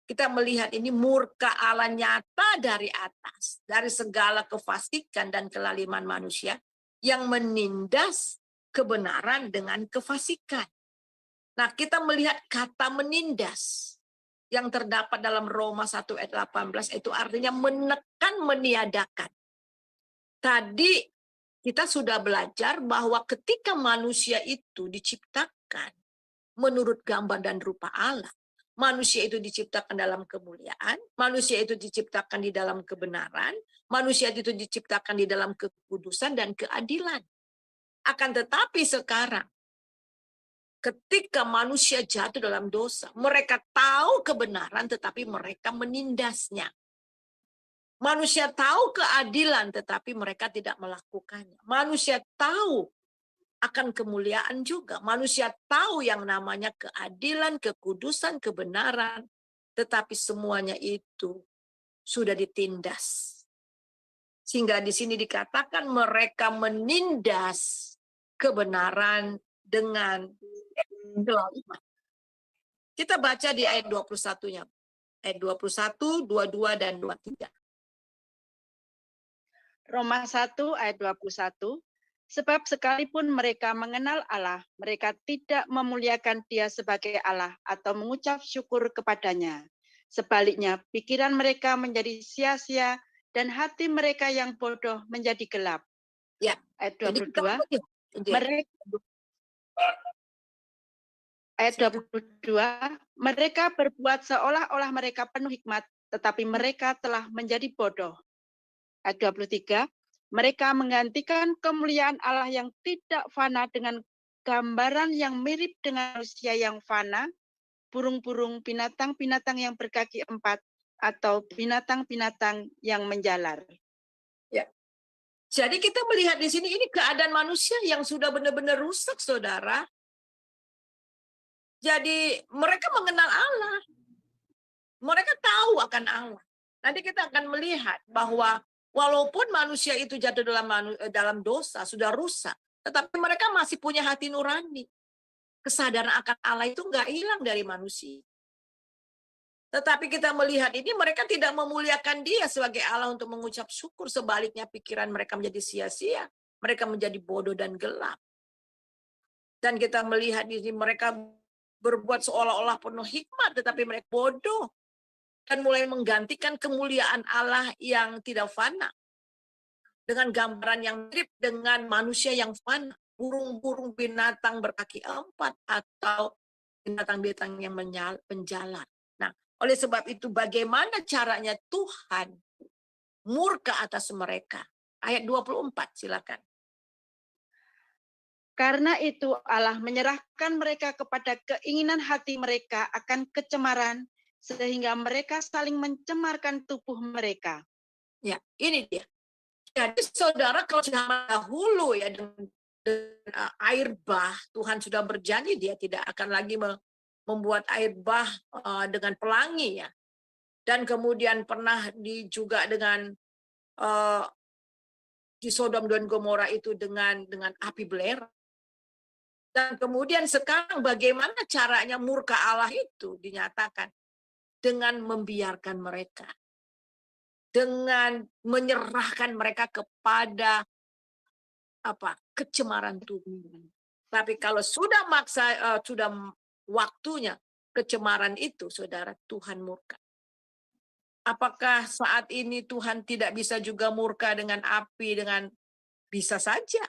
Kita melihat ini murka Allah nyata dari atas, dari segala kefasikan dan kelaliman manusia yang menindas kebenaran dengan kefasikan. Nah, kita melihat kata menindas yang terdapat dalam Roma 1 ayat 18 itu artinya menekan, meniadakan. Tadi kita sudah belajar bahwa ketika manusia itu diciptakan menurut gambar dan rupa Allah, Manusia itu diciptakan dalam kemuliaan, manusia itu diciptakan di dalam kebenaran, manusia itu diciptakan di dalam kekudusan dan keadilan. Akan tetapi sekarang, ketika manusia jatuh dalam dosa, mereka tahu kebenaran tetapi mereka menindasnya. Manusia tahu keadilan tetapi mereka tidak melakukannya. Manusia tahu akan kemuliaan juga. Manusia tahu yang namanya keadilan, kekudusan, kebenaran. Tetapi semuanya itu sudah ditindas. Sehingga di sini dikatakan mereka menindas kebenaran dengan kezaliman. Kita baca di ayat 21-nya. Ayat 21, 22, dan 23. Roma 1 ayat 21. Sebab sekalipun mereka mengenal Allah, mereka tidak memuliakan Dia sebagai Allah atau mengucap syukur kepadanya. Sebaliknya, pikiran mereka menjadi sia-sia dan hati mereka yang bodoh menjadi gelap. Ya. Ayat Jadi 22. Ayat 22. Mereka berbuat seolah-olah mereka penuh hikmat, tetapi mereka telah menjadi bodoh. Ayat 23. Mereka menggantikan kemuliaan Allah yang tidak fana dengan gambaran yang mirip dengan manusia yang fana, burung-burung, binatang-binatang yang berkaki 4, atau binatang-binatang yang menjalar. Ya. Jadi kita melihat di sini ini keadaan manusia yang sudah benar-benar rusak, saudara. Jadi mereka mengenal Allah. Mereka tahu akan Allah. Nanti kita akan melihat bahwa walaupun manusia itu jatuh dalam dosa, sudah rusak, tetapi mereka masih punya hati nurani. Kesadaran akan Allah itu nggak hilang dari manusia. Tetapi kita melihat ini mereka tidak memuliakan Dia sebagai Allah untuk mengucap syukur. Sebaliknya pikiran mereka menjadi sia-sia. Mereka menjadi bodoh dan gelap. Dan kita melihat di sini mereka berbuat seolah-olah penuh hikmat, tetapi mereka bodoh. Dan mulai menggantikan kemuliaan Allah yang tidak fana dengan gambaran yang mirip dengan manusia yang fana, burung-burung, binatang berkaki 4, atau binatang-binatang yang menjalar. Nah, oleh sebab itu bagaimana caranya Tuhan murka atas mereka? Ayat 24, silakan. Karena itu Allah menyerahkan mereka kepada keinginan hati mereka akan kecemaran, sehingga mereka saling mencemarkan tubuh mereka. Ya, ini dia. Jadi saudara, kalau zaman dahulu ya dengan air bah, Tuhan sudah berjanji Dia tidak akan lagi membuat air bah dengan pelangi ya. Dan kemudian pernah juga dengan di Sodom dan Gomora itu dengan api belerang. Dan kemudian sekarang bagaimana caranya murka Allah itu dinyatakan? Dengan membiarkan mereka. Dengan menyerahkan mereka kepada kecemaran tubuh. Tapi kalau sudah sudah waktunya kecemaran itu, saudara, Tuhan murka. Apakah saat ini Tuhan tidak bisa juga murka dengan api? Bisa saja.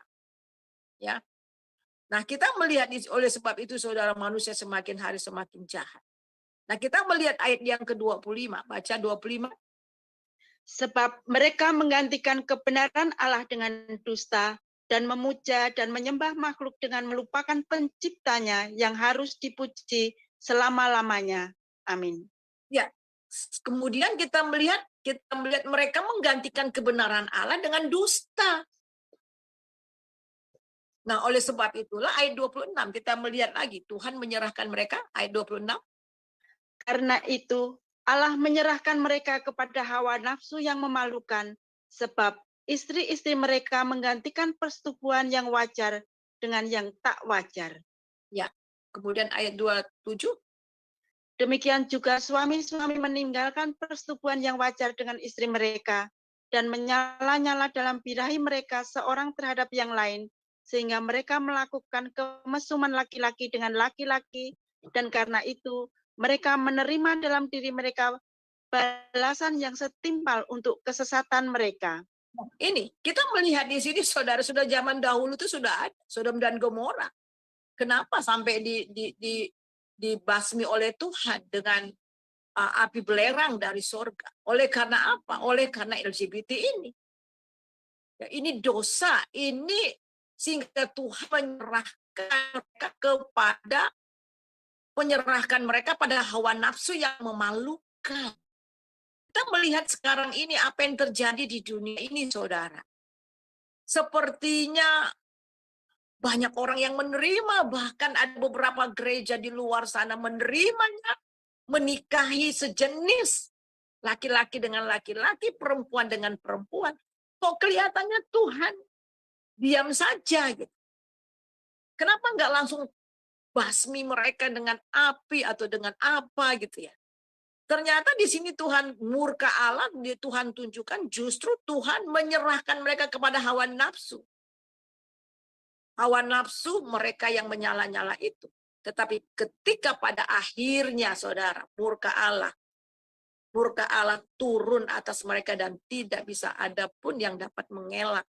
Ya. Nah, kita melihat oleh sebab itu, saudara, manusia semakin hari semakin jahat. Nah, kita melihat ayat yang ke-25. Baca 25. Sebab mereka menggantikan kebenaran Allah dengan dusta dan memuja dan menyembah makhluk dengan melupakan penciptanya yang harus dipuji selama-lamanya. Amin. Ya. Kemudian kita melihat mereka menggantikan kebenaran Allah dengan dusta. Nah, oleh sebab itulah ayat 26 kita melihat lagi Tuhan menyerahkan mereka, ayat 26. Karena itu Allah menyerahkan mereka kepada hawa nafsu yang memalukan, sebab istri-istri mereka menggantikan persetubuhan yang wajar dengan yang tak wajar. Ya, kemudian ayat 27. Demikian juga suami-suami meninggalkan persetubuhan yang wajar dengan istri mereka dan menyala-nyala dalam birahi mereka seorang terhadap yang lain, sehingga mereka melakukan kemesuman laki-laki dengan laki-laki, dan karena itu mereka menerima dalam diri mereka balasan yang setimpal untuk kesesatan mereka. Ini kita melihat di sini, saudara, sudah zaman dahulu itu sudah ada Sodom dan Gomora. Kenapa sampai dibasmi oleh Tuhan dengan api belerang dari sorga. Oleh karena apa? Oleh karena LGBT ini. Ya, ini dosa, ini sehingga Tuhan menyerahkan mereka pada hawa nafsu yang memalukan. Kita melihat sekarang ini apa yang terjadi di dunia ini, saudara. Sepertinya banyak orang yang menerima, bahkan ada beberapa gereja di luar sana menerimanya, menikahi sejenis, laki-laki dengan laki-laki, perempuan dengan perempuan. Kok kelihatannya Tuhan diam saja gitu. Kenapa nggak langsung basmi mereka dengan api atau dengan apa gitu ya? Ternyata di sini Tuhan murka Allah, Tuhan tunjukkan justru Tuhan menyerahkan mereka kepada hawa nafsu. Hawa nafsu mereka yang menyala-nyala itu. Tetapi ketika pada akhirnya, saudara, murka Allah turun atas mereka dan tidak bisa ada pun yang dapat mengelak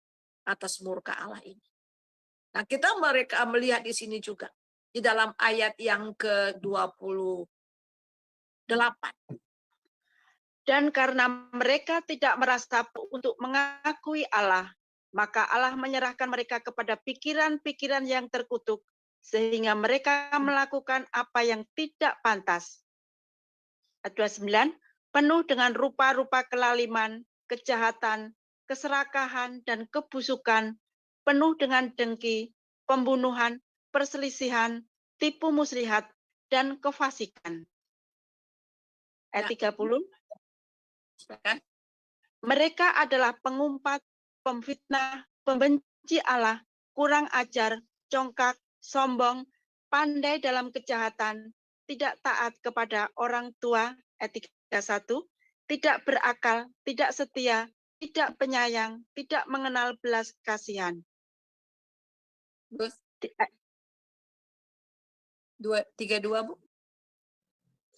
atas murka Allah ini. Nah, mereka melihat di sini juga di dalam ayat yang ke-28. Dan karena mereka tidak merasa untuk mengakui Allah, maka Allah menyerahkan mereka kepada pikiran-pikiran yang terkutuk, sehingga mereka melakukan apa yang tidak pantas. Ayat 29, penuh dengan rupa-rupa kelaliman, kejahatan, keserakahan, dan kebusukan, penuh dengan dengki, pembunuhan, perselisihan, tipu muslihat, dan kefasikan. Ayat 30, mereka adalah pengumpat, pemfitnah, pembenci Allah, kurang ajar, congkak, sombong, pandai dalam kejahatan, tidak taat kepada orang tua, ayat 31, tidak berakal, tidak setia, tidak penyayang, tidak mengenal belas kasihan. 32, Bu.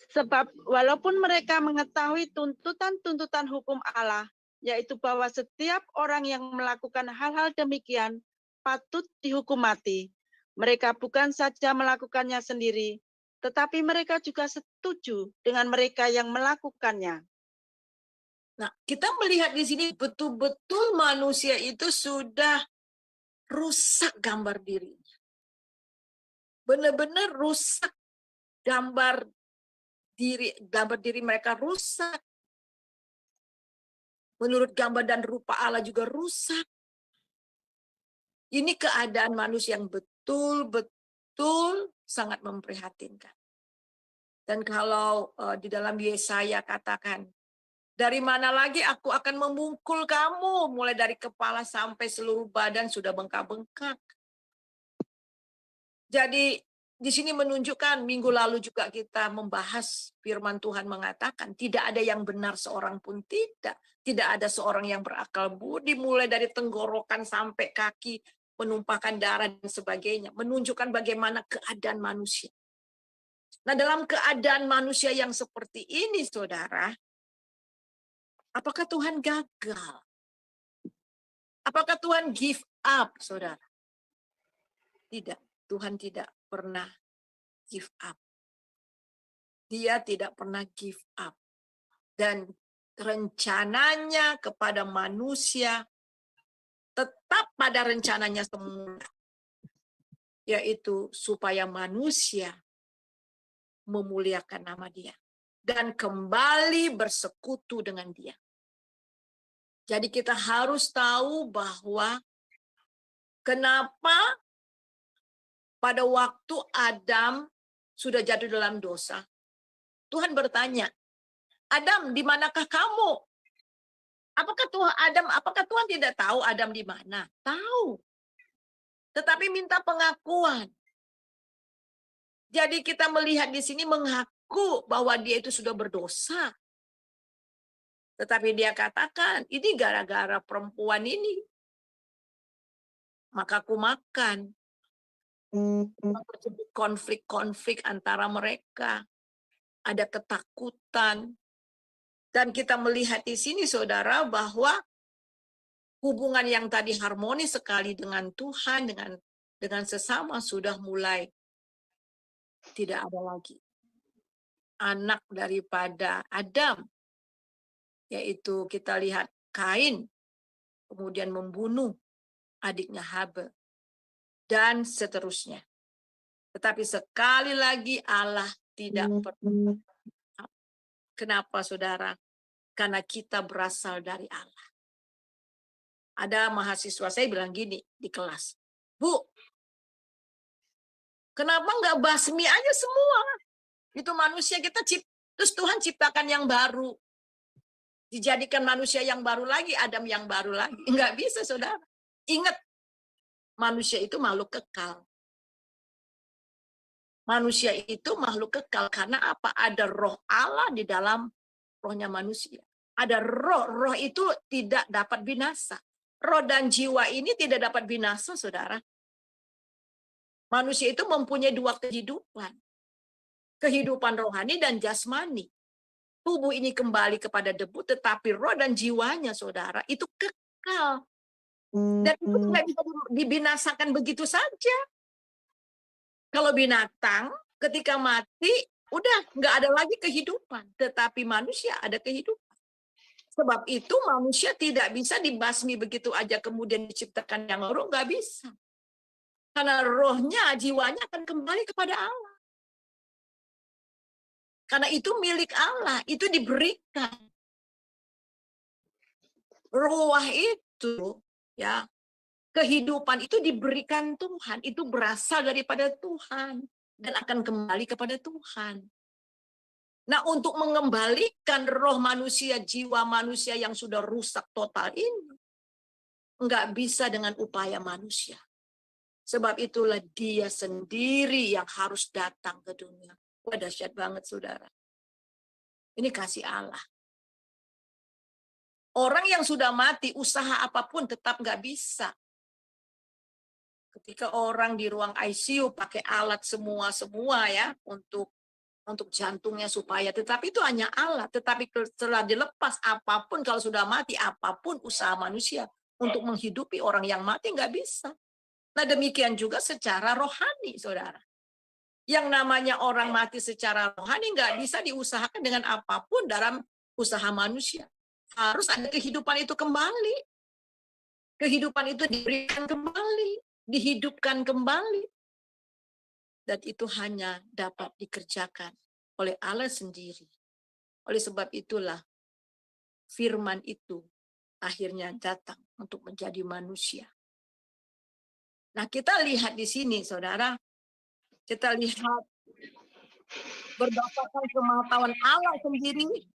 Sebab walaupun mereka mengetahui tuntutan-tuntutan hukum Allah, yaitu bahwa setiap orang yang melakukan hal-hal demikian patut dihukum mati, mereka bukan saja melakukannya sendiri, tetapi mereka juga setuju dengan mereka yang melakukannya. Nah, kita melihat di sini betul-betul manusia itu sudah rusak gambar dirinya. Benar-benar rusak gambar diri mereka rusak. Menurut gambar dan rupa Allah juga rusak. Ini keadaan manusia yang betul-betul sangat memprihatinkan. Dan kalau di dalam Yesaya katakan, dari mana lagi aku akan memungkul kamu, mulai dari kepala sampai seluruh badan sudah bengkak-bengkak. Jadi di sini menunjukkan, minggu lalu juga kita membahas firman Tuhan mengatakan, tidak ada yang benar seorang pun tidak. Tidak ada seorang yang berakal budi, mulai dari tenggorokan sampai kaki, penumpakan darah dan sebagainya. Menunjukkan bagaimana keadaan manusia. Nah, dalam keadaan manusia yang seperti ini, saudara, apakah Tuhan gagal? Apakah Tuhan give up, saudara? Tidak. Tuhan tidak pernah give up. Dia tidak pernah give up. Dan rencananya kepada manusia tetap pada rencananya semula. Yaitu supaya manusia memuliakan nama Dia. Dan kembali bersekutu dengan Dia. Jadi kita harus tahu bahwa kenapa pada waktu Adam sudah jatuh dalam dosa, Tuhan bertanya, Adam, di manakah kamu? Apakah Tuhan tidak tahu Adam di mana? Tahu. Tetapi minta pengakuan. Jadi kita melihat di sini mengaku bahwa dia itu sudah berdosa. Tetapi dia katakan, ini gara-gara perempuan ini. Maka aku makan. Konflik-konflik antara mereka. Ada ketakutan. Dan kita melihat di sini, saudara, bahwa hubungan yang tadi harmonis sekali dengan Tuhan, dengan sesama sudah mulai tidak ada lagi. Anak daripada Adam, yaitu kita lihat Kain, kemudian membunuh adiknya Habel, dan seterusnya. Tetapi sekali lagi Allah tidak pernah. Kenapa, saudara? Karena kita berasal dari Allah. Ada mahasiswa saya bilang gini di kelas, Bu, kenapa nggak basmi aja semua? Itu manusia kita terus Tuhan ciptakan yang baru. Dijadikan manusia yang baru lagi, Adam yang baru lagi. Nggak bisa, saudara. Ingat, manusia itu makhluk kekal. Manusia itu makhluk kekal karena apa? Ada roh Allah di dalam rohnya manusia. Ada roh itu tidak dapat binasa. Roh dan jiwa ini tidak dapat binasa, saudara. Manusia itu mempunyai dua kehidupan. Kehidupan rohani dan jasmani. Tubuh ini kembali kepada debu, tetapi roh dan jiwanya, saudara, itu kekal. Dan itu tidak bisa dibinasakan begitu saja. Kalau binatang, ketika mati, udah nggak ada lagi kehidupan. Tetapi manusia ada kehidupan. Sebab itu manusia tidak bisa dibasmi begitu aja kemudian diciptakan yang baru, nggak bisa. Karena rohnya, jiwanya akan kembali kepada Allah. Karena itu milik Allah, itu diberikan. Ruah itu, ya, kehidupan itu diberikan Tuhan, itu berasal daripada Tuhan dan akan kembali kepada Tuhan. Nah, untuk mengembalikan roh manusia, jiwa manusia yang sudah rusak total ini, nggak bisa dengan upaya manusia. Sebab itulah Dia sendiri yang harus datang ke dunia. Wah, dahsyat banget, saudara. Ini kasih Allah. Orang yang sudah mati, usaha apapun tetap nggak bisa. Ketika orang di ruang ICU pakai alat semua ya untuk jantungnya supaya, tetapi itu hanya alat. Tetapi setelah dilepas apapun, kalau sudah mati apapun usaha manusia untuk menghidupi orang yang mati nggak bisa. Nah, demikian juga secara rohani, saudara. Yang namanya orang mati secara rohani nggak bisa diusahakan dengan apapun dalam usaha manusia. Harus ada kehidupan itu kembali. Kehidupan itu diberikan kembali, dihidupkan kembali. Dan itu hanya dapat dikerjakan oleh Allah sendiri. Oleh sebab itulah firman itu akhirnya datang untuk menjadi manusia. Nah, kita lihat di sini, saudara. Kita lihat berdasarkan pengetahuan Allah sendiri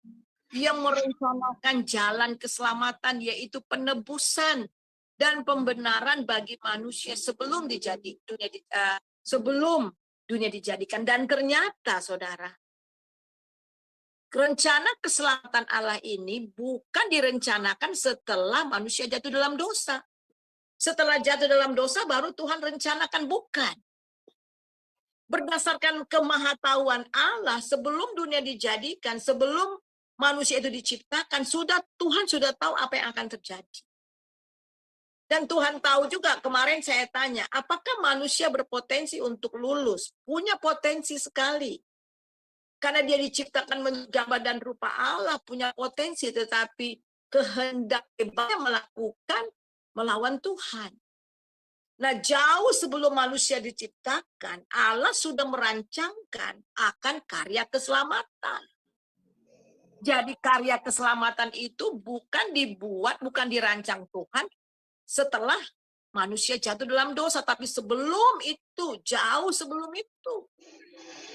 yang merencanakan jalan keselamatan, yaitu penebusan dan pembenaran bagi manusia sebelum dunia dijadikan. Dan ternyata, saudara, rencana keselamatan Allah ini bukan direncanakan setelah manusia jatuh dalam dosa. Setelah jatuh dalam dosa baru Tuhan rencanakan, bukan. Berdasarkan kemahatauan Allah, sebelum dunia dijadikan, sebelum manusia itu diciptakan, Tuhan sudah tahu apa yang akan terjadi. Dan Tuhan tahu juga, kemarin saya tanya, apakah manusia berpotensi untuk lulus? Punya potensi sekali. Karena dia diciptakan menurut gambar dan rupa Allah, punya potensi, tetapi kehendak hebatnya melawan Tuhan. Nah, jauh sebelum manusia diciptakan, Allah sudah merancangkan akan karya keselamatan. Jadi karya keselamatan itu bukan dirancang Tuhan setelah manusia jatuh dalam dosa, tapi sebelum itu, jauh sebelum itu.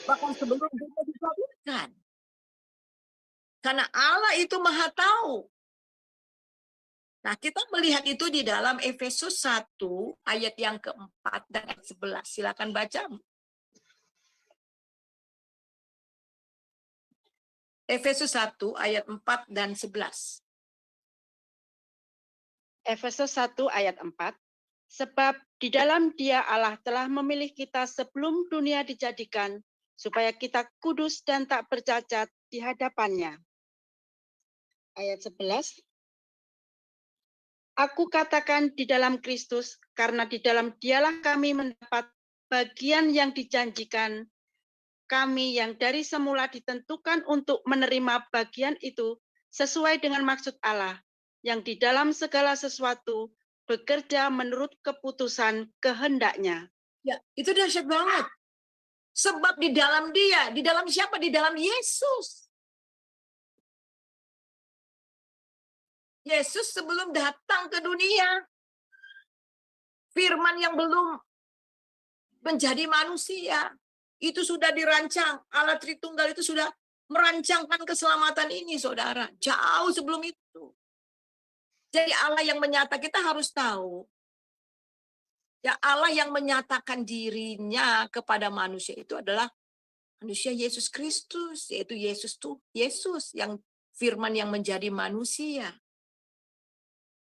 Bahkan sebelum dunia dijadikan. Karena Allah itu Maha Tahu. Nah, kita melihat itu di dalam Efesus 1 ayat yang keempat dan ayat 11. Silakan baca. Efesus 1 ayat 4 dan 11. Efesus 1 ayat 4. Sebab di dalam Dia Allah telah memilih kita sebelum dunia dijadikan, supaya kita kudus dan tak bercacat di hadapan-Nya. Ayat 11. Aku katakan di dalam Kristus, karena di dalam Dialah kami mendapat bagian yang dijanjikan kami yang dari semula ditentukan untuk menerima bagian itu sesuai dengan maksud Allah, yang di dalam segala sesuatu bekerja menurut keputusan kehendak-Nya. Ya, itu dahsyat banget. Sebab di dalam Dia, di dalam siapa? Di dalam Yesus. Yesus sebelum datang ke dunia, firman yang belum menjadi manusia, itu sudah dirancang. Allah Tritunggal itu sudah merancangkan keselamatan ini, saudara. Jauh sebelum itu. Jadi Allah yang menyatakan, kita harus tahu. Ya, Allah yang menyatakan dirinya kepada manusia itu adalah manusia Yesus Kristus. Yaitu Yesus yang firman yang menjadi manusia.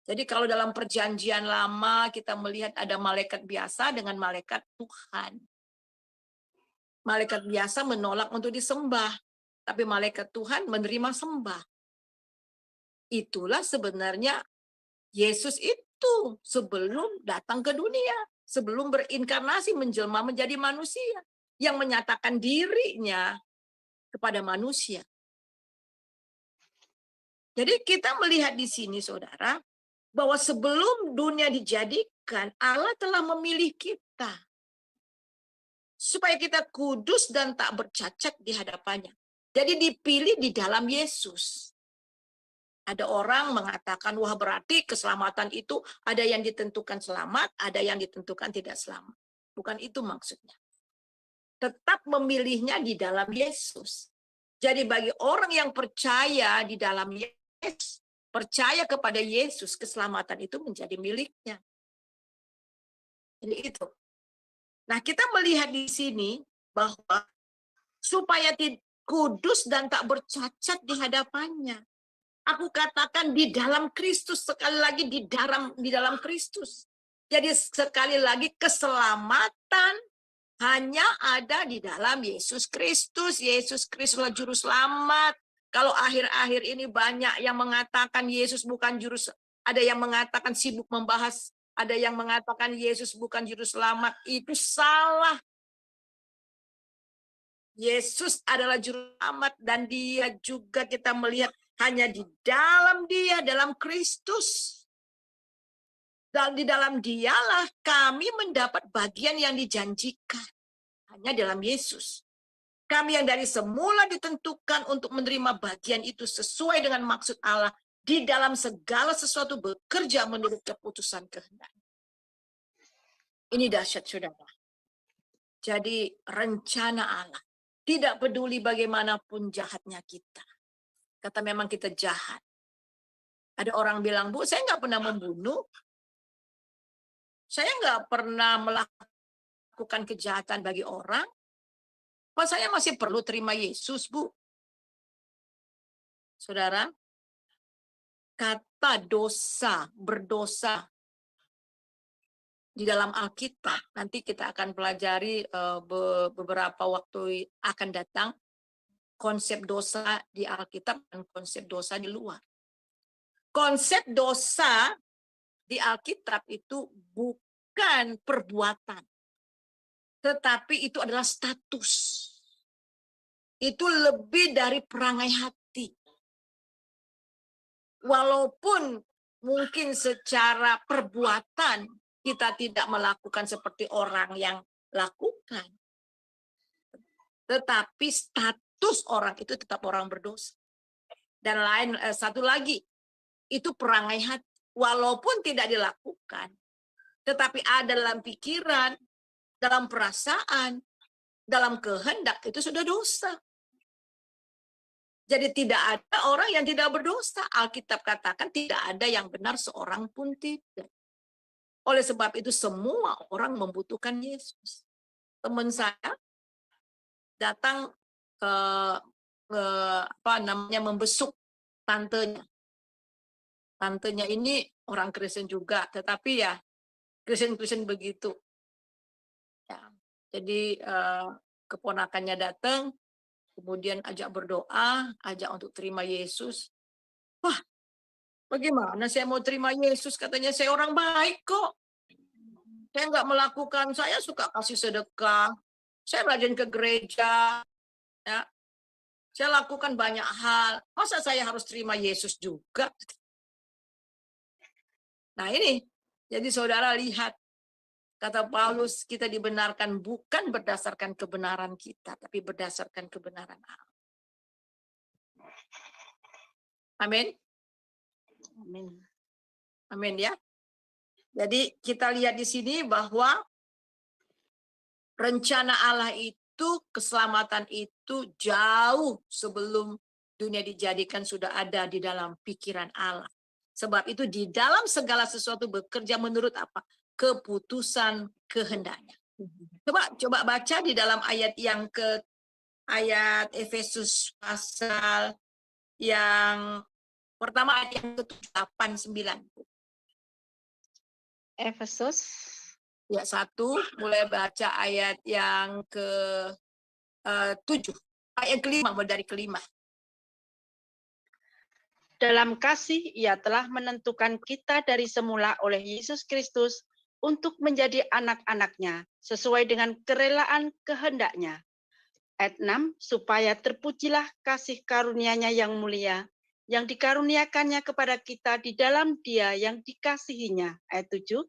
Jadi kalau dalam perjanjian lama kita melihat ada malaikat biasa dengan malaikat Tuhan. Malaikat biasa menolak untuk disembah, tapi malaikat Tuhan menerima sembah. Itulah sebenarnya Yesus itu sebelum datang ke dunia, sebelum berinkarnasi menjelma menjadi manusia, yang menyatakan dirinya kepada manusia. Jadi kita melihat di sini, saudara, bahwa sebelum dunia dijadikan, Allah telah memilih kita supaya kita kudus dan tak bercacat di hadapannya. Jadi dipilih di dalam Yesus. Ada orang mengatakan, wah berarti keselamatan itu ada yang ditentukan selamat, ada yang ditentukan tidak selamat. Bukan itu maksudnya. Tetap memilihnya di dalam Yesus. Jadi bagi orang yang percaya di dalam Yesus, percaya kepada Yesus, keselamatan itu menjadi miliknya. Jadi itu. Nah, kita melihat di sini bahwa supaya kudus dan tak bercacat di hadapannya. Aku katakan di dalam Kristus, sekali lagi di dalam Kristus. Jadi sekali lagi keselamatan hanya ada di dalam Yesus Kristus. Yesus Kristuslah juru selamat. Kalau akhir-akhir ini banyak yang mengatakan Yesus bukan ada yang mengatakan sibuk membahas, ada yang mengatakan Yesus bukan juru selamat, itu salah. Yesus adalah juru selamat dan Dia juga kita melihat hanya di dalam Dia, dalam Kristus. Dan di dalam Dialah kami mendapat bagian yang dijanjikan. Hanya dalam Yesus. Kami yang dari semula ditentukan untuk menerima bagian itu sesuai dengan maksud Allah. Di dalam segala sesuatu bekerja menurut keputusan kehendak. Ini dahsyat, saudara. Jadi rencana Allah. Tidak peduli bagaimanapun jahatnya kita. Kata memang kita jahat. Ada orang bilang, Bu, saya nggak pernah membunuh. Saya nggak pernah melakukan kejahatan bagi orang. Apa saya masih perlu terima Yesus, Bu? Saudara, kata dosa, berdosa di dalam Alkitab, nanti kita akan pelajari beberapa waktu akan datang, konsep dosa di Alkitab dan konsep dosa di luar. Konsep dosa di Alkitab itu bukan perbuatan, tetapi itu adalah status. Itu lebih dari perangai hati. Walaupun mungkin secara perbuatan kita tidak melakukan seperti orang yang lakukan. Tetapi status orang itu tetap orang berdosa. Dan satu lagi, itu perangai hati. Walaupun tidak dilakukan, tetapi ada dalam pikiran, dalam perasaan, dalam kehendak, itu sudah dosa. Jadi tidak ada orang yang tidak berdosa. Alkitab katakan tidak ada yang benar seorang pun tidak. Oleh sebab itu semua orang membutuhkan Yesus. Teman saya datang membesuk tantenya. Tantenya ini orang Kristen juga, tetapi ya Kristen begitu. Ya, jadi keponakannya datang, kemudian ajak berdoa, ajak untuk terima Yesus. Wah, bagaimana saya mau terima Yesus? Katanya saya orang baik kok. Saya nggak melakukan, saya suka kasih sedekah. Saya rajin ke gereja, ya. Saya lakukan banyak hal. Masa saya harus terima Yesus juga? Nah ini, jadi saudara lihat, kata Paulus, kita dibenarkan bukan berdasarkan kebenaran kita, tapi berdasarkan kebenaran Allah. Amin. Amin. Amin ya. Jadi kita lihat di sini bahwa rencana Allah itu, keselamatan itu jauh sebelum dunia dijadikan sudah ada di dalam pikiran Allah. Sebab itu di dalam segala sesuatu bekerja menurut apa? Keputusan kehendaknya. Coba baca di dalam ayat yang ayat Efesus pasal yang pertama, ayat yang ke-7, 8, 9. Efesus Ya, 1, mulai baca ayat yang ke-7. Ayat kelima, mulai dari kelima. dalam kasih ia telah menentukan kita dari semula oleh Yesus Kristus untuk menjadi anak-anaknya sesuai dengan kerelaan kehendaknya. Ayat 6, supaya terpujilah kasih karunia-Nya yang mulia, yang dikaruniakannya kepada kita di dalam Dia yang dikasihinya. Ayat 7,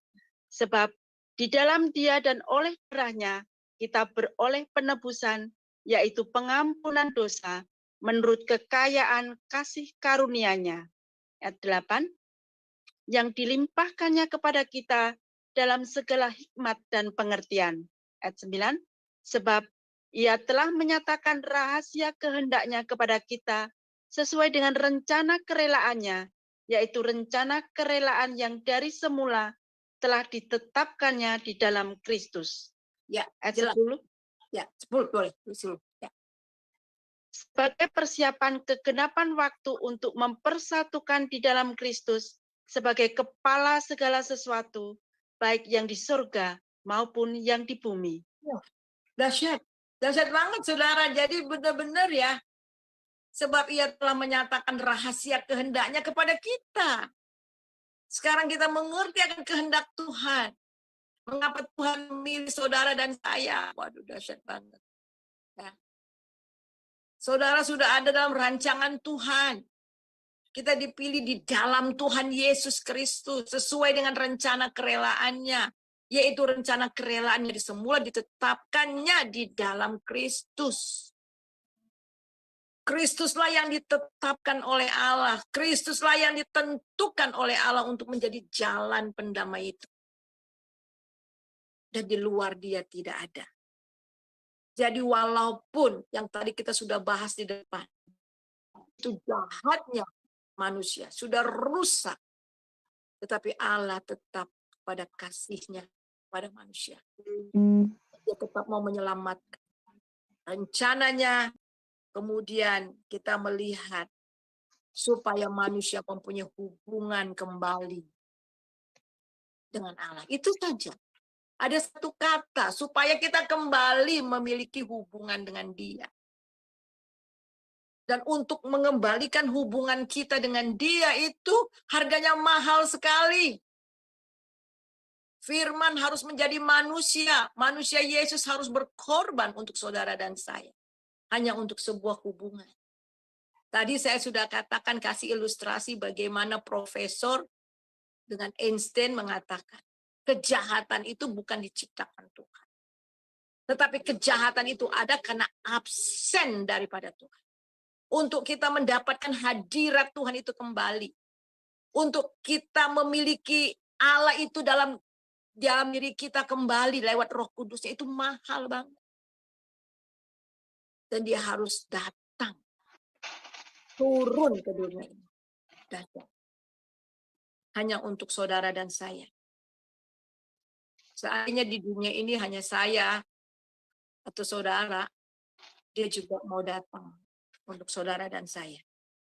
sebab di dalam Dia dan oleh darah-Nya kita beroleh penebusan, yaitu pengampunan dosa, menurut kekayaan kasih karunia-Nya. Ayat 8, yang dilimpahkannya kepada kita dalam segala hikmat dan pengertian. Ayat 9, sebab ia telah menyatakan rahasia kehendaknya kepada kita sesuai dengan rencana kerelaannya, yaitu rencana kerelaan yang dari semula telah ditetapkannya di dalam Kristus. Ya, Ayat jelas. 10. Ya, 10 boleh. 10. Ya. Sebagai persiapan kegenapan waktu untuk mempersatukan di dalam Kristus sebagai kepala segala sesuatu, baik yang di surga maupun yang di bumi. Dahsyat. Dahsyat banget, saudara. Jadi benar-benar ya. Sebab ia telah menyatakan rahasia kehendaknya kepada kita. Sekarang kita mengerti akan kehendak Tuhan. Mengapa Tuhan memilih saudara dan saya? Waduh, dahsyat banget. Ya. Saudara sudah ada dalam rancangan Tuhan. Kita dipilih di dalam Tuhan Yesus Kristus sesuai dengan rencana kerelaannya. Yaitu rencana kerelaannya semula ditetapkannya di dalam Kristus. Kristuslah yang ditetapkan oleh Allah. Kristuslah yang ditentukan oleh Allah untuk menjadi jalan pendamai itu. Dan di luar Dia tidak ada. Jadi walaupun yang tadi kita sudah bahas di depan, itu jahatnya manusia, sudah rusak. Tetapi Allah tetap pada kasih-Nya pada manusia. Dia tetap mau menyelamatkan. Rencananya kemudian kita melihat supaya manusia mempunyai hubungan kembali dengan Allah. Itu saja. Ada satu kata, supaya kita kembali memiliki hubungan dengan Dia. Dan untuk mengembalikan hubungan kita dengan Dia itu harganya mahal sekali. Firman harus menjadi manusia. Manusia Yesus harus berkorban untuk saudara dan saya. Hanya untuk sebuah hubungan. Tadi saya sudah katakan, kasih ilustrasi bagaimana profesor dengan Einstein mengatakan, kejahatan itu bukan diciptakan Tuhan. Tetapi kejahatan itu ada karena absen daripada Tuhan. Untuk kita mendapatkan hadirat Tuhan itu kembali. Untuk kita memiliki Allah itu dalam diri kita kembali lewat Roh Kudusnya, itu mahal banget. Dan Dia harus datang. Turun ke dunia ini. Datang. Hanya untuk saudara dan saya. Seandainya di dunia ini hanya saya atau saudara, Dia juga mau datang untuk saudara dan saya.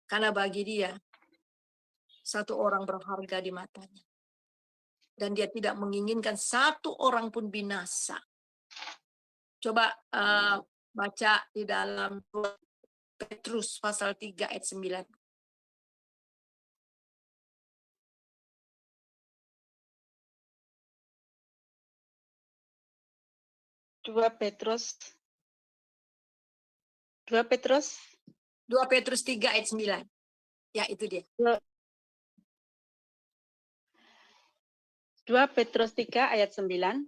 Karena bagi Dia, satu orang berharga di matanya. Dan Dia tidak menginginkan satu orang pun binasa. Coba baca di dalam Petrus pasal 3 ayat 9. 2 Petrus 2 Petrus 2 Petrus 3 ayat 9. Ya, itu dia. 2 Petrus 3 ayat 9.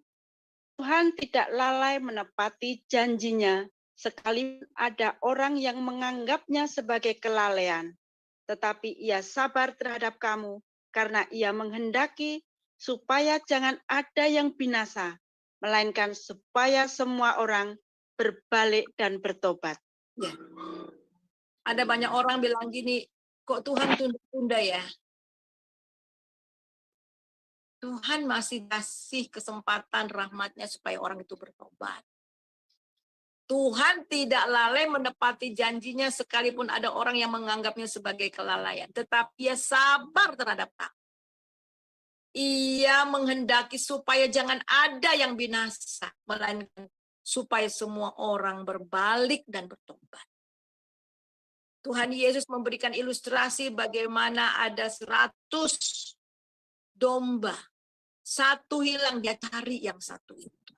Tuhan tidak lalai menepati janjinya, sekalipun ada orang yang menganggapnya sebagai kelalaian. Tetapi ia sabar terhadap kamu, karena ia menghendaki supaya jangan ada yang binasa, melainkan supaya semua orang berbalik dan bertobat. Ya. Ada banyak orang bilang gini, kok Tuhan tunda-tunda ya? Tuhan masih kasih kesempatan rahmatnya supaya orang itu bertobat. Tuhan tidak lalai menepati janjinya sekalipun ada orang yang menganggapnya sebagai kelalaian. Tetapi ia sabar terhadap kamu. Ia menghendaki supaya jangan ada yang binasa, melainkan supaya semua orang berbalik dan bertobat. Tuhan Yesus memberikan ilustrasi bagaimana ada 100 domba. Satu hilang, dia cari yang satu itu.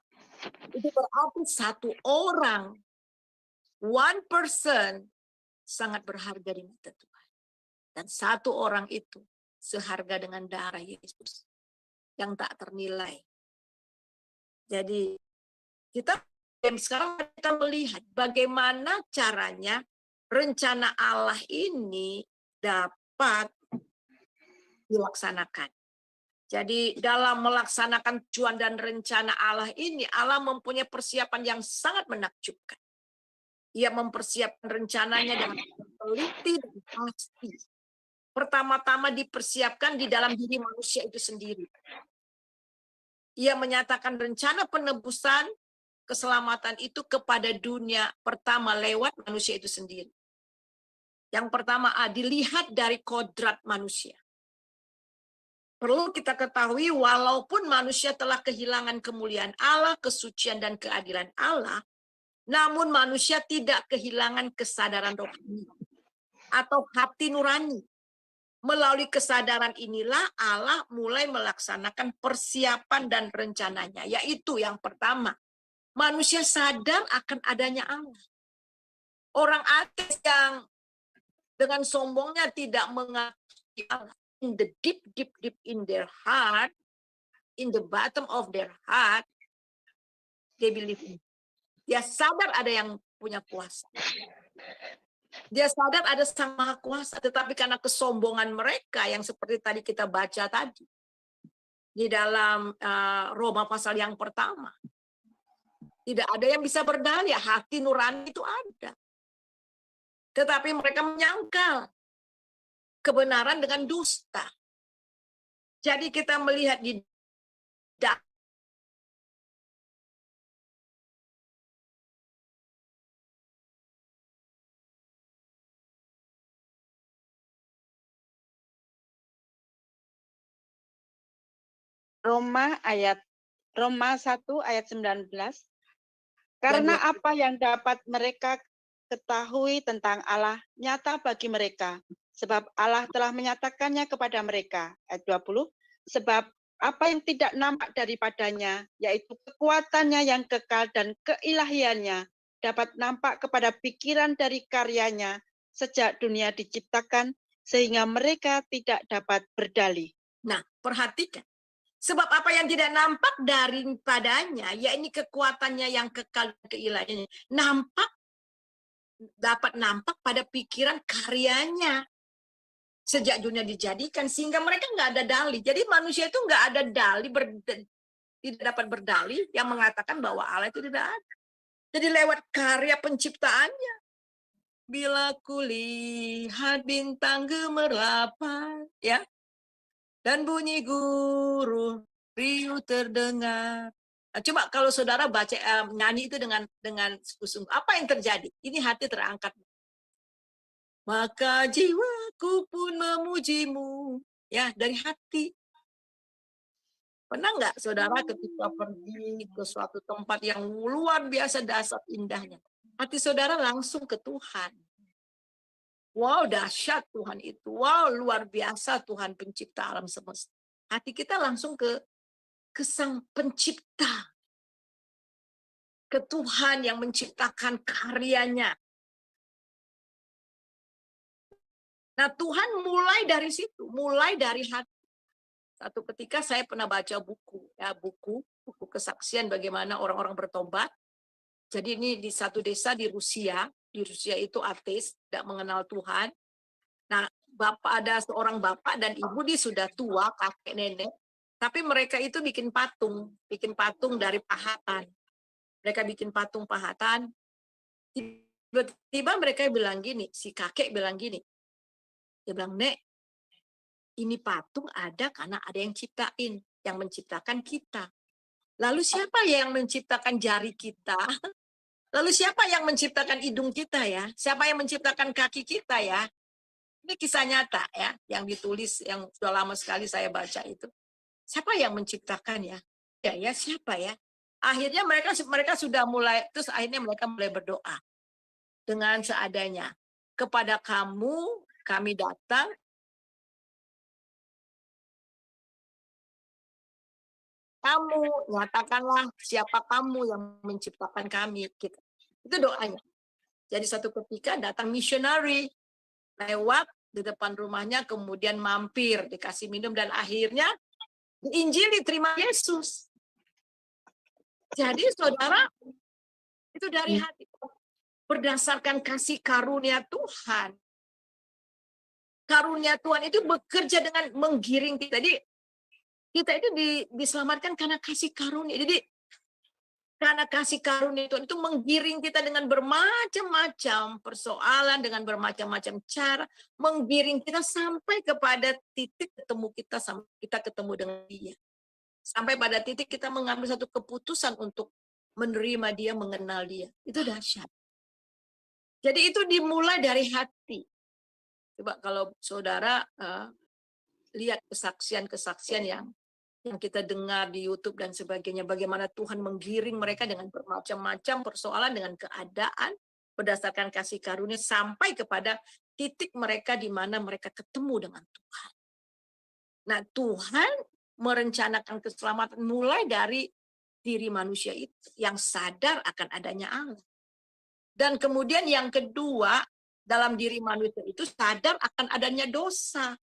Itu berarti satu orang, one person, sangat berharga di mata Tuhan. Dan satu orang itu seharga dengan darah Yesus yang tak ternilai. Jadi sekarang kita melihat bagaimana caranya rencana Allah ini dapat dilaksanakan. Jadi dalam melaksanakan tujuan dan rencana Allah ini, Allah mempunyai persiapan yang sangat menakjubkan. Ia mempersiapkan rencananya dengan teliti dan pasti. Pertama-tama dipersiapkan di dalam diri manusia itu sendiri. Ia menyatakan rencana penebusan keselamatan itu kepada dunia pertama lewat manusia itu sendiri. Yang pertama, dilihat dari kodrat manusia. Perlu kita ketahui, walaupun manusia telah kehilangan kemuliaan Allah, kesucian dan keadilan Allah, namun manusia tidak kehilangan kesadaran rohani atau hati nurani. Melalui kesadaran inilah Allah mulai melaksanakan persiapan dan rencananya, yaitu yang pertama, manusia sadar akan adanya Allah. Orang ateis yang dengan sombongnya tidak mengakui Allah, in the deep in their heart, in the bottom of their heart, they believe in. Dia sadar ada yang punya kuasa. Dia sadar ada Sang Maha Kuasa, tetapi karena kesombongan mereka yang seperti tadi kita baca tadi di dalam Roma pasal yang pertama, tidak ada yang bisa berdalih. Hati nurani itu ada, tetapi mereka menyangkal kebenaran dengan dusta. Jadi kita melihat di Roma 1 ayat 19. Karena apa yang dapat mereka ketahui tentang Allah nyata bagi mereka, sebab Allah telah menyatakannya kepada mereka. Ayat 20. Sebab apa yang tidak nampak daripadanya, yaitu kekuatannya yang kekal dan keilahiannya, dapat nampak kepada pikiran dari karyanya sejak dunia diciptakan, sehingga mereka tidak dapat berdalih. Nah, perhatikan. Sebab apa yang tidak nampak daripadanya, yakni kekuatannya yang kekal dan keilahiannya, dapat nampak pada pikiran karyanya sejak dunia dijadikan, sehingga mereka nggak ada dalih. Jadi manusia itu nggak ada dalih, tidak dapat berdalih yang mengatakan bahwa Allah itu tidak ada. Jadi lewat karya penciptaannya, bila kulihat bintang gemerlapan, ya, dan bunyi guru riuh terdengar. Nah, coba kalau saudara baca nyanyi itu dengan sungguh-sungguh, apa yang terjadi? Ini hati terangkat. Maka jiwaku pun memujimu, ya, dari hati. Pernah nggak saudara ketika pergi ke suatu tempat yang luar biasa dahsyat indahnya, hati saudara langsung ke Tuhan. Wow, dahsyat Tuhan itu. Wow, luar biasa Tuhan pencipta alam semesta. Hati kita langsung ke Sang Pencipta. ke Tuhan yang menciptakan karyanya. Nah, Tuhan mulai dari situ, mulai dari hati. Satu ketika saya pernah baca buku kesaksian bagaimana orang-orang bertobat. Jadi ini di satu desa di Rusia itu ateis, tidak mengenal Tuhan. Nah, ada seorang bapak dan ibu, dia sudah tua, kakek nenek, tapi mereka itu bikin patung dari pahatan. Mereka bikin patung pahatan. Tiba-tiba mereka bilang gini, si kakek bilang gini, dia bilang, "Nek, ini patung ada karena ada yang ciptain, yang menciptakan kita. Lalu siapa yang menciptakan jari kita? Lalu siapa yang menciptakan hidung kita ya? Siapa yang menciptakan kaki kita ya?" Ini kisah nyata ya, yang ditulis, yang sudah lama sekali saya baca itu. Siapa yang menciptakan ya? Ya siapa ya? Akhirnya mereka sudah mulai, terus akhirnya mereka mulai berdoa dengan seadanya. Kepada kamu kami datang, kamu nyatakanlah siapa kamu yang menciptakan kami. Gitu. Itu doanya. Jadi satu ketika datang misionari lewat di depan rumahnya, kemudian mampir, dikasih minum, dan akhirnya diinjili, terima Yesus. Jadi saudara, itu dari hati, berdasarkan kasih karunia Tuhan. Karunia Tuhan itu bekerja dengan menggiring kita. Jadi kita itu diselamatkan karena kasih karunia. Jadi karena kasih karunia Tuhan itu menggiring kita dengan bermacam-macam persoalan, dengan bermacam-macam cara, menggiring kita sampai kepada titik kita ketemu dengan Dia. Sampai pada titik kita mengambil satu keputusan untuk menerima Dia, mengenal Dia. Itu dahsyat. Jadi itu dimulai dari hati. Coba kalau saudara lihat kesaksian-kesaksian yang kita dengar di YouTube dan sebagainya, bagaimana Tuhan menggiring mereka dengan bermacam-macam persoalan, dengan keadaan, berdasarkan kasih karunia, sampai kepada titik mereka di mana mereka ketemu dengan Tuhan. Nah, Tuhan merencanakan keselamatan mulai dari diri manusia itu, yang sadar akan adanya Allah. Dan kemudian yang kedua, dalam diri manusia itu sadar akan adanya dosa.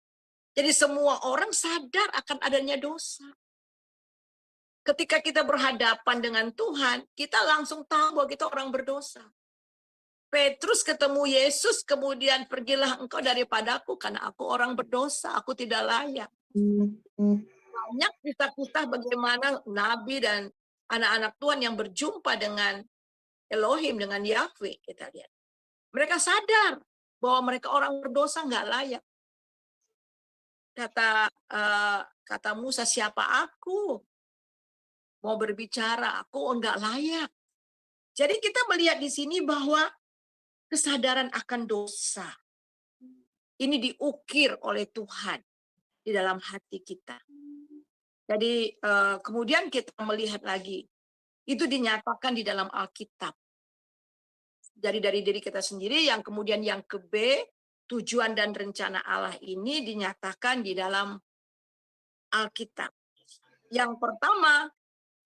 Jadi semua orang sadar akan adanya dosa. Ketika kita berhadapan dengan Tuhan, kita langsung tahu bahwa kita orang berdosa. Petrus ketemu Yesus, kemudian pergilah engkau daripadaku karena aku orang berdosa, aku tidak layak. Banyak kisah-kisah bagaimana Nabi dan anak-anak Tuhan yang berjumpa dengan Elohim, dengan Yahweh, kita lihat. Mereka sadar bahwa mereka orang berdosa, nggak layak. Kata Musa, siapa aku? Mau berbicara, aku enggak layak. Jadi kita melihat di sini bahwa kesadaran akan dosa ini diukir oleh Tuhan di dalam hati kita. Jadi kemudian kita melihat lagi, itu dinyatakan di dalam Alkitab. Jadi dari diri kita sendiri, yang kemudian yang ke B, tujuan dan rencana Allah ini dinyatakan di dalam Alkitab. Yang pertama,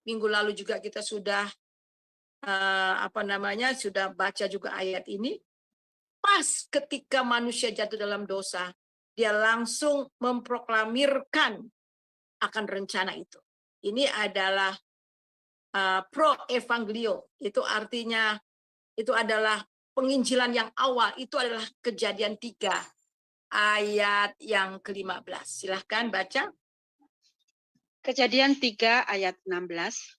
minggu lalu juga kita sudah sudah baca juga ayat ini. Pas ketika manusia jatuh dalam dosa, dia langsung memproklamirkan akan rencana itu. Ini adalah pro evangelio. Itu artinya itu adalah penginjilan yang awal. Itu adalah Kejadian 3 ayat yang ke-15. Silahkan baca. Kejadian 3 ayat 16.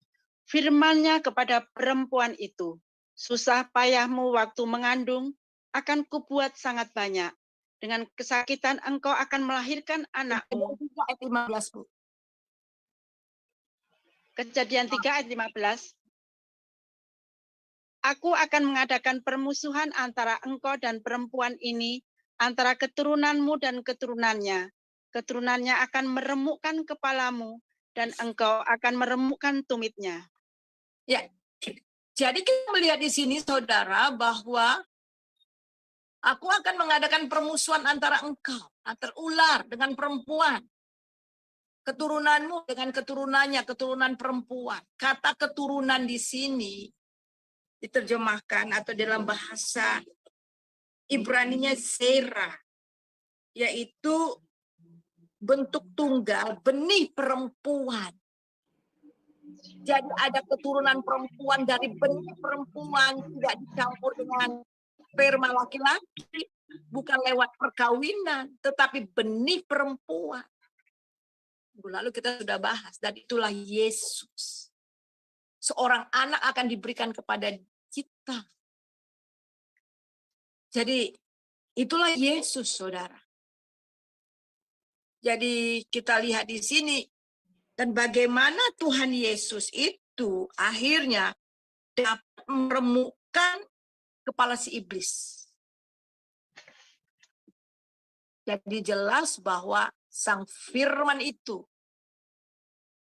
Firman-Nya kepada perempuan itu, susah payahmu waktu mengandung akan kubuat sangat banyak. Dengan kesakitan engkau akan melahirkan anakmu. Ayat 15, Bu. Kejadian 3 ayat 15. Aku akan mengadakan permusuhan antara engkau dan perempuan ini, antara keturunanmu dan keturunannya. Keturunannya akan meremukkan kepalamu, dan engkau akan meremukkan tumitnya. Ya, jadi kita melihat di sini, saudara, bahwa aku akan mengadakan permusuhan antara engkau, antara ular dengan perempuan. Keturunanmu dengan keturunannya, keturunan perempuan. Kata keturunan di sini diterjemahkan atau dalam bahasa Ibraninya Zera, yaitu bentuk tunggal, benih perempuan. Jadi ada keturunan perempuan dari benih perempuan, tidak dicampur dengan sperma laki-laki, bukan lewat perkawinan, tetapi benih perempuan. Lalu kita sudah bahas, dan itulah Yesus. Seorang anak akan diberikan kepada kita. Jadi itulah Yesus, saudara. Jadi kita lihat di sini, dan bagaimana Tuhan Yesus itu akhirnya dapat meremukkan kepala si iblis. Jadi jelas bahwa Sang Firman itu,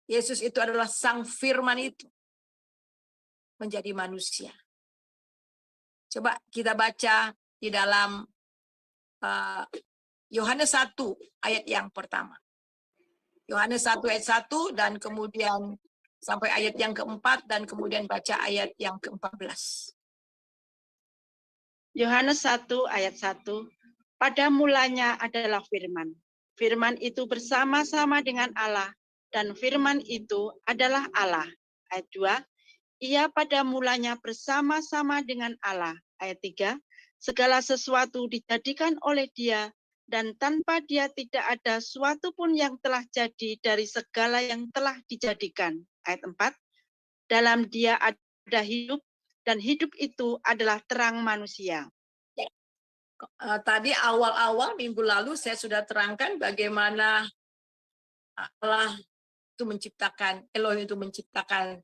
Yesus itu adalah Sang Firman itu, menjadi manusia. Coba kita baca di dalam Yohanes 1 ayat yang pertama. Yohanes 1 ayat 1 dan kemudian sampai ayat yang keempat dan kemudian baca ayat yang ke-14. Yohanes 1 ayat 1. Pada mulanya adalah firman. Firman itu bersama-sama dengan Allah dan firman itu adalah Allah. Ayat 2. Ia pada mulanya bersama-sama dengan Allah. Ayat 3. Segala sesuatu dijadikan oleh Dia dan tanpa Dia tidak ada suatu pun yang telah jadi dari segala yang telah dijadikan. Ayat 4. Dalam Dia ada hidup dan hidup itu adalah terang manusia. Tadi awal-awal minggu lalu saya sudah terangkan bagaimana Allah itu menciptakan, Elohim itu menciptakan.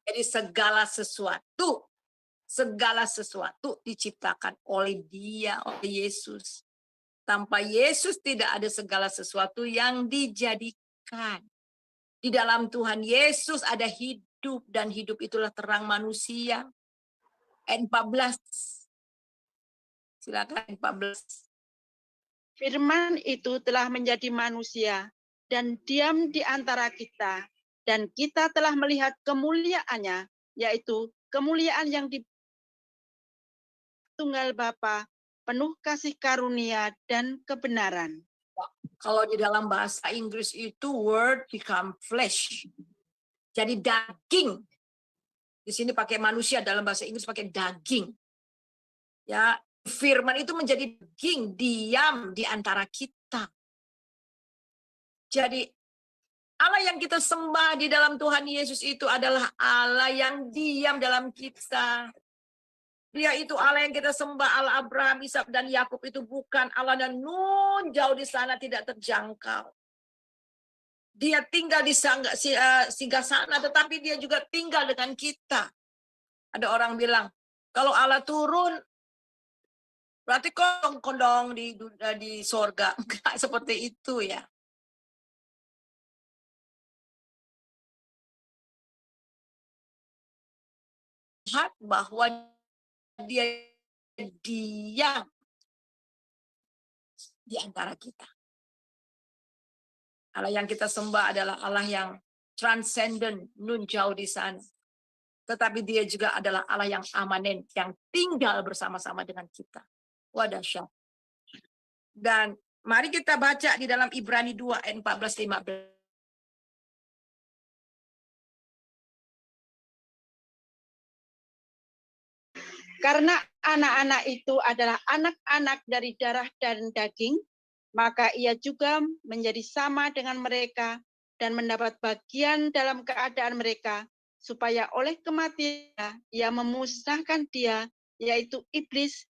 Jadi segala sesuatu diciptakan oleh Dia, oleh Yesus. Tanpa Yesus tidak ada segala sesuatu yang dijadikan. Di dalam Tuhan Yesus ada hidup dan hidup itulah terang manusia. Ayat 14. Silakan 14. Firman itu telah menjadi manusia dan diam di antara kita, dan kita telah melihat kemuliaannya, yaitu kemuliaan yang di Tunggal Bapa, penuh kasih karunia dan kebenaran. Kalau di dalam bahasa Inggris itu word become flesh. Jadi daging. Di sini pakai manusia, dalam bahasa Inggris pakai daging. Ya, firman itu menjadi daging, diam di antara kita. Jadi Allah yang kita sembah di dalam Tuhan Yesus itu adalah Allah yang diam dalam kita. Dia itu Allah yang kita sembah, Allah Abraham, Ishak dan Yakub itu bukan Allah dan nun jauh di sana tidak terjangkau. Dia tinggal di singgasana, tetapi dia juga tinggal dengan kita. Ada orang bilang, kalau Allah turun, berarti kondong-kondong di sorga. Enggak seperti itu ya. Lihat bahwa dia diam di antara kita. Allah yang kita sembah adalah Allah yang transcendent, nun jauh di sana. Tetapi dia juga adalah Allah yang amanen, yang tinggal bersama-sama dengan kita. Wah, dahsyat. Dan mari kita baca di dalam Ibrani 2 ayat 14-15. Karena anak-anak itu adalah anak-anak dari darah dan daging, maka ia juga menjadi sama dengan mereka dan mendapat bagian dalam keadaan mereka, supaya oleh kematian ia memusnahkan dia, yaitu iblis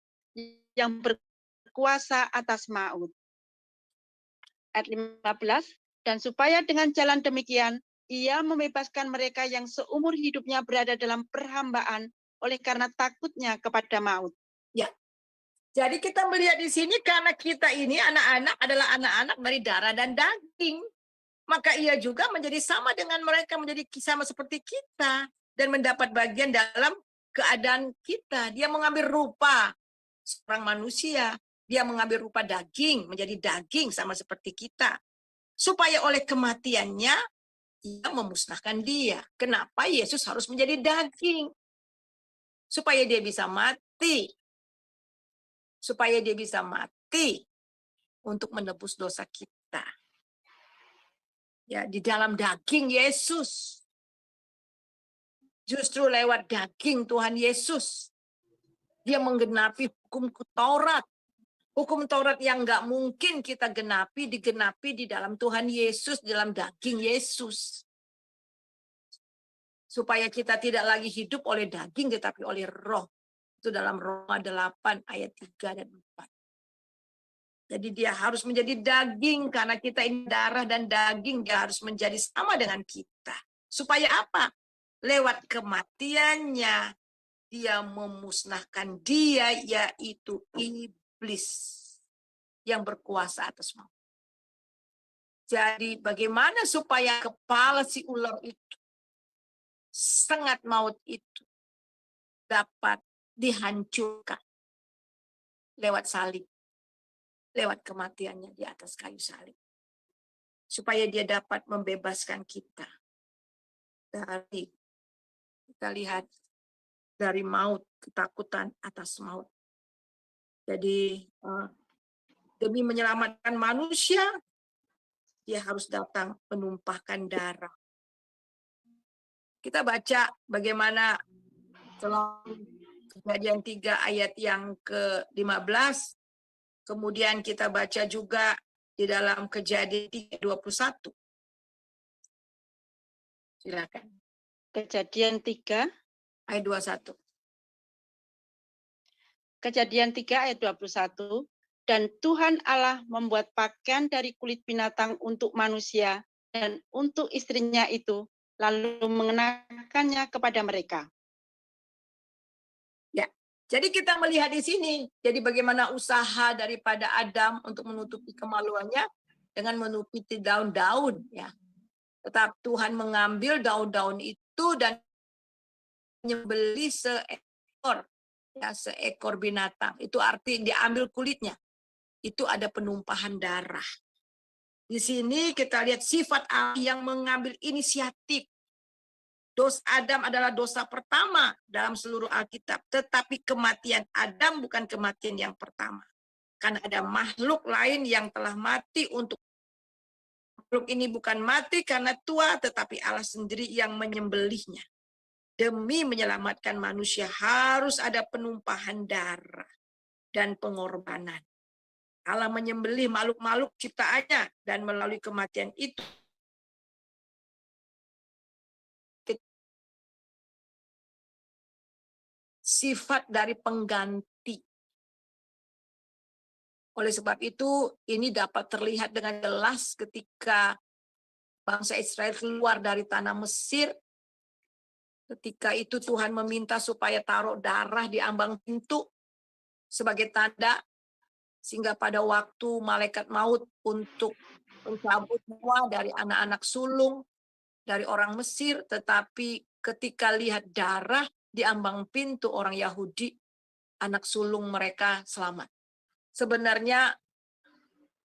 yang berkuasa atas maut. Ayat 15, dan supaya dengan jalan demikian ia membebaskan mereka yang seumur hidupnya berada dalam perhambaan oleh karena takutnya kepada maut. Ya. Jadi kita melihat di sini karena kita ini anak-anak adalah anak-anak dari darah dan daging. Maka ia juga menjadi sama dengan mereka, menjadi sama seperti kita. Dan mendapat bagian dalam keadaan kita. Dia mengambil rupa seorang manusia. Dia mengambil rupa daging, menjadi daging sama seperti kita. Supaya oleh kematiannya, ia memusnahkan dia. Kenapa Yesus harus menjadi daging? Supaya dia bisa mati. Supaya dia bisa mati untuk menebus dosa kita. Ya, di dalam daging Yesus. Justru lewat daging Tuhan Yesus. Dia menggenapi hukum Taurat. Hukum Taurat yang nggak mungkin kita digenapi di dalam Tuhan Yesus, di dalam daging Yesus. Supaya kita tidak lagi hidup oleh daging, tetapi oleh roh. Itu dalam Roma 8 ayat 3 dan 4. Jadi dia harus menjadi daging, karena kita ini darah dan daging, dia harus menjadi sama dengan kita. Supaya apa? Lewat kematiannya, dia memusnahkan dia, yaitu iblis yang berkuasa atas maut. Jadi bagaimana supaya kepala si ular itu, sengat maut itu, dapat dihancurkan lewat salib, lewat kematiannya di atas kayu salib. Supaya dia dapat membebaskan kita dari, kita lihat, dari maut, ketakutan atas maut. Jadi demi menyelamatkan manusia, dia harus datang menumpahkan darah. Kita baca bagaimana Kejadian 3 ayat yang ke-15. Kemudian kita baca juga di dalam Kejadian 3:21. Silakan. Kejadian 3 ayat 21. Kejadian 3 ayat 21. Dan Tuhan Allah membuat pakaian dari kulit binatang untuk manusia dan untuk istrinya itu, lalu mengenakannya kepada mereka. Ya, jadi kita melihat di sini, jadi bagaimana usaha daripada Adam untuk menutupi kemaluannya dengan menutupi daun-daun, ya. Tetap Tuhan mengambil daun-daun itu dan menyembelih seekor binatang. Itu arti diambil kulitnya. Itu ada penumpahan darah. Di sini kita lihat sifat Allah yang mengambil inisiatif. Dosa Adam adalah dosa pertama dalam seluruh Alkitab. Tetapi kematian Adam bukan kematian yang pertama. Karena ada makhluk lain yang telah mati untuk makhluk ini bukan mati karena tua, tetapi Allah sendiri yang menyembelihnya. Demi menyelamatkan manusia harus ada penumpahan darah dan pengorbanan. Allah menyembelih makhluk-makhluk ciptaannya dan melalui kematian itu sifat dari pengganti. Oleh sebab itu, ini dapat terlihat dengan jelas ketika bangsa Israel keluar dari tanah Mesir. Ketika itu Tuhan meminta supaya taruh darah di ambang pintu sebagai tanda, sehingga pada waktu malaikat maut untuk mencabut nyawa dari anak-anak sulung dari orang Mesir, tetapi ketika lihat darah di ambang pintu orang Yahudi, anak sulung mereka selamat. Sebenarnya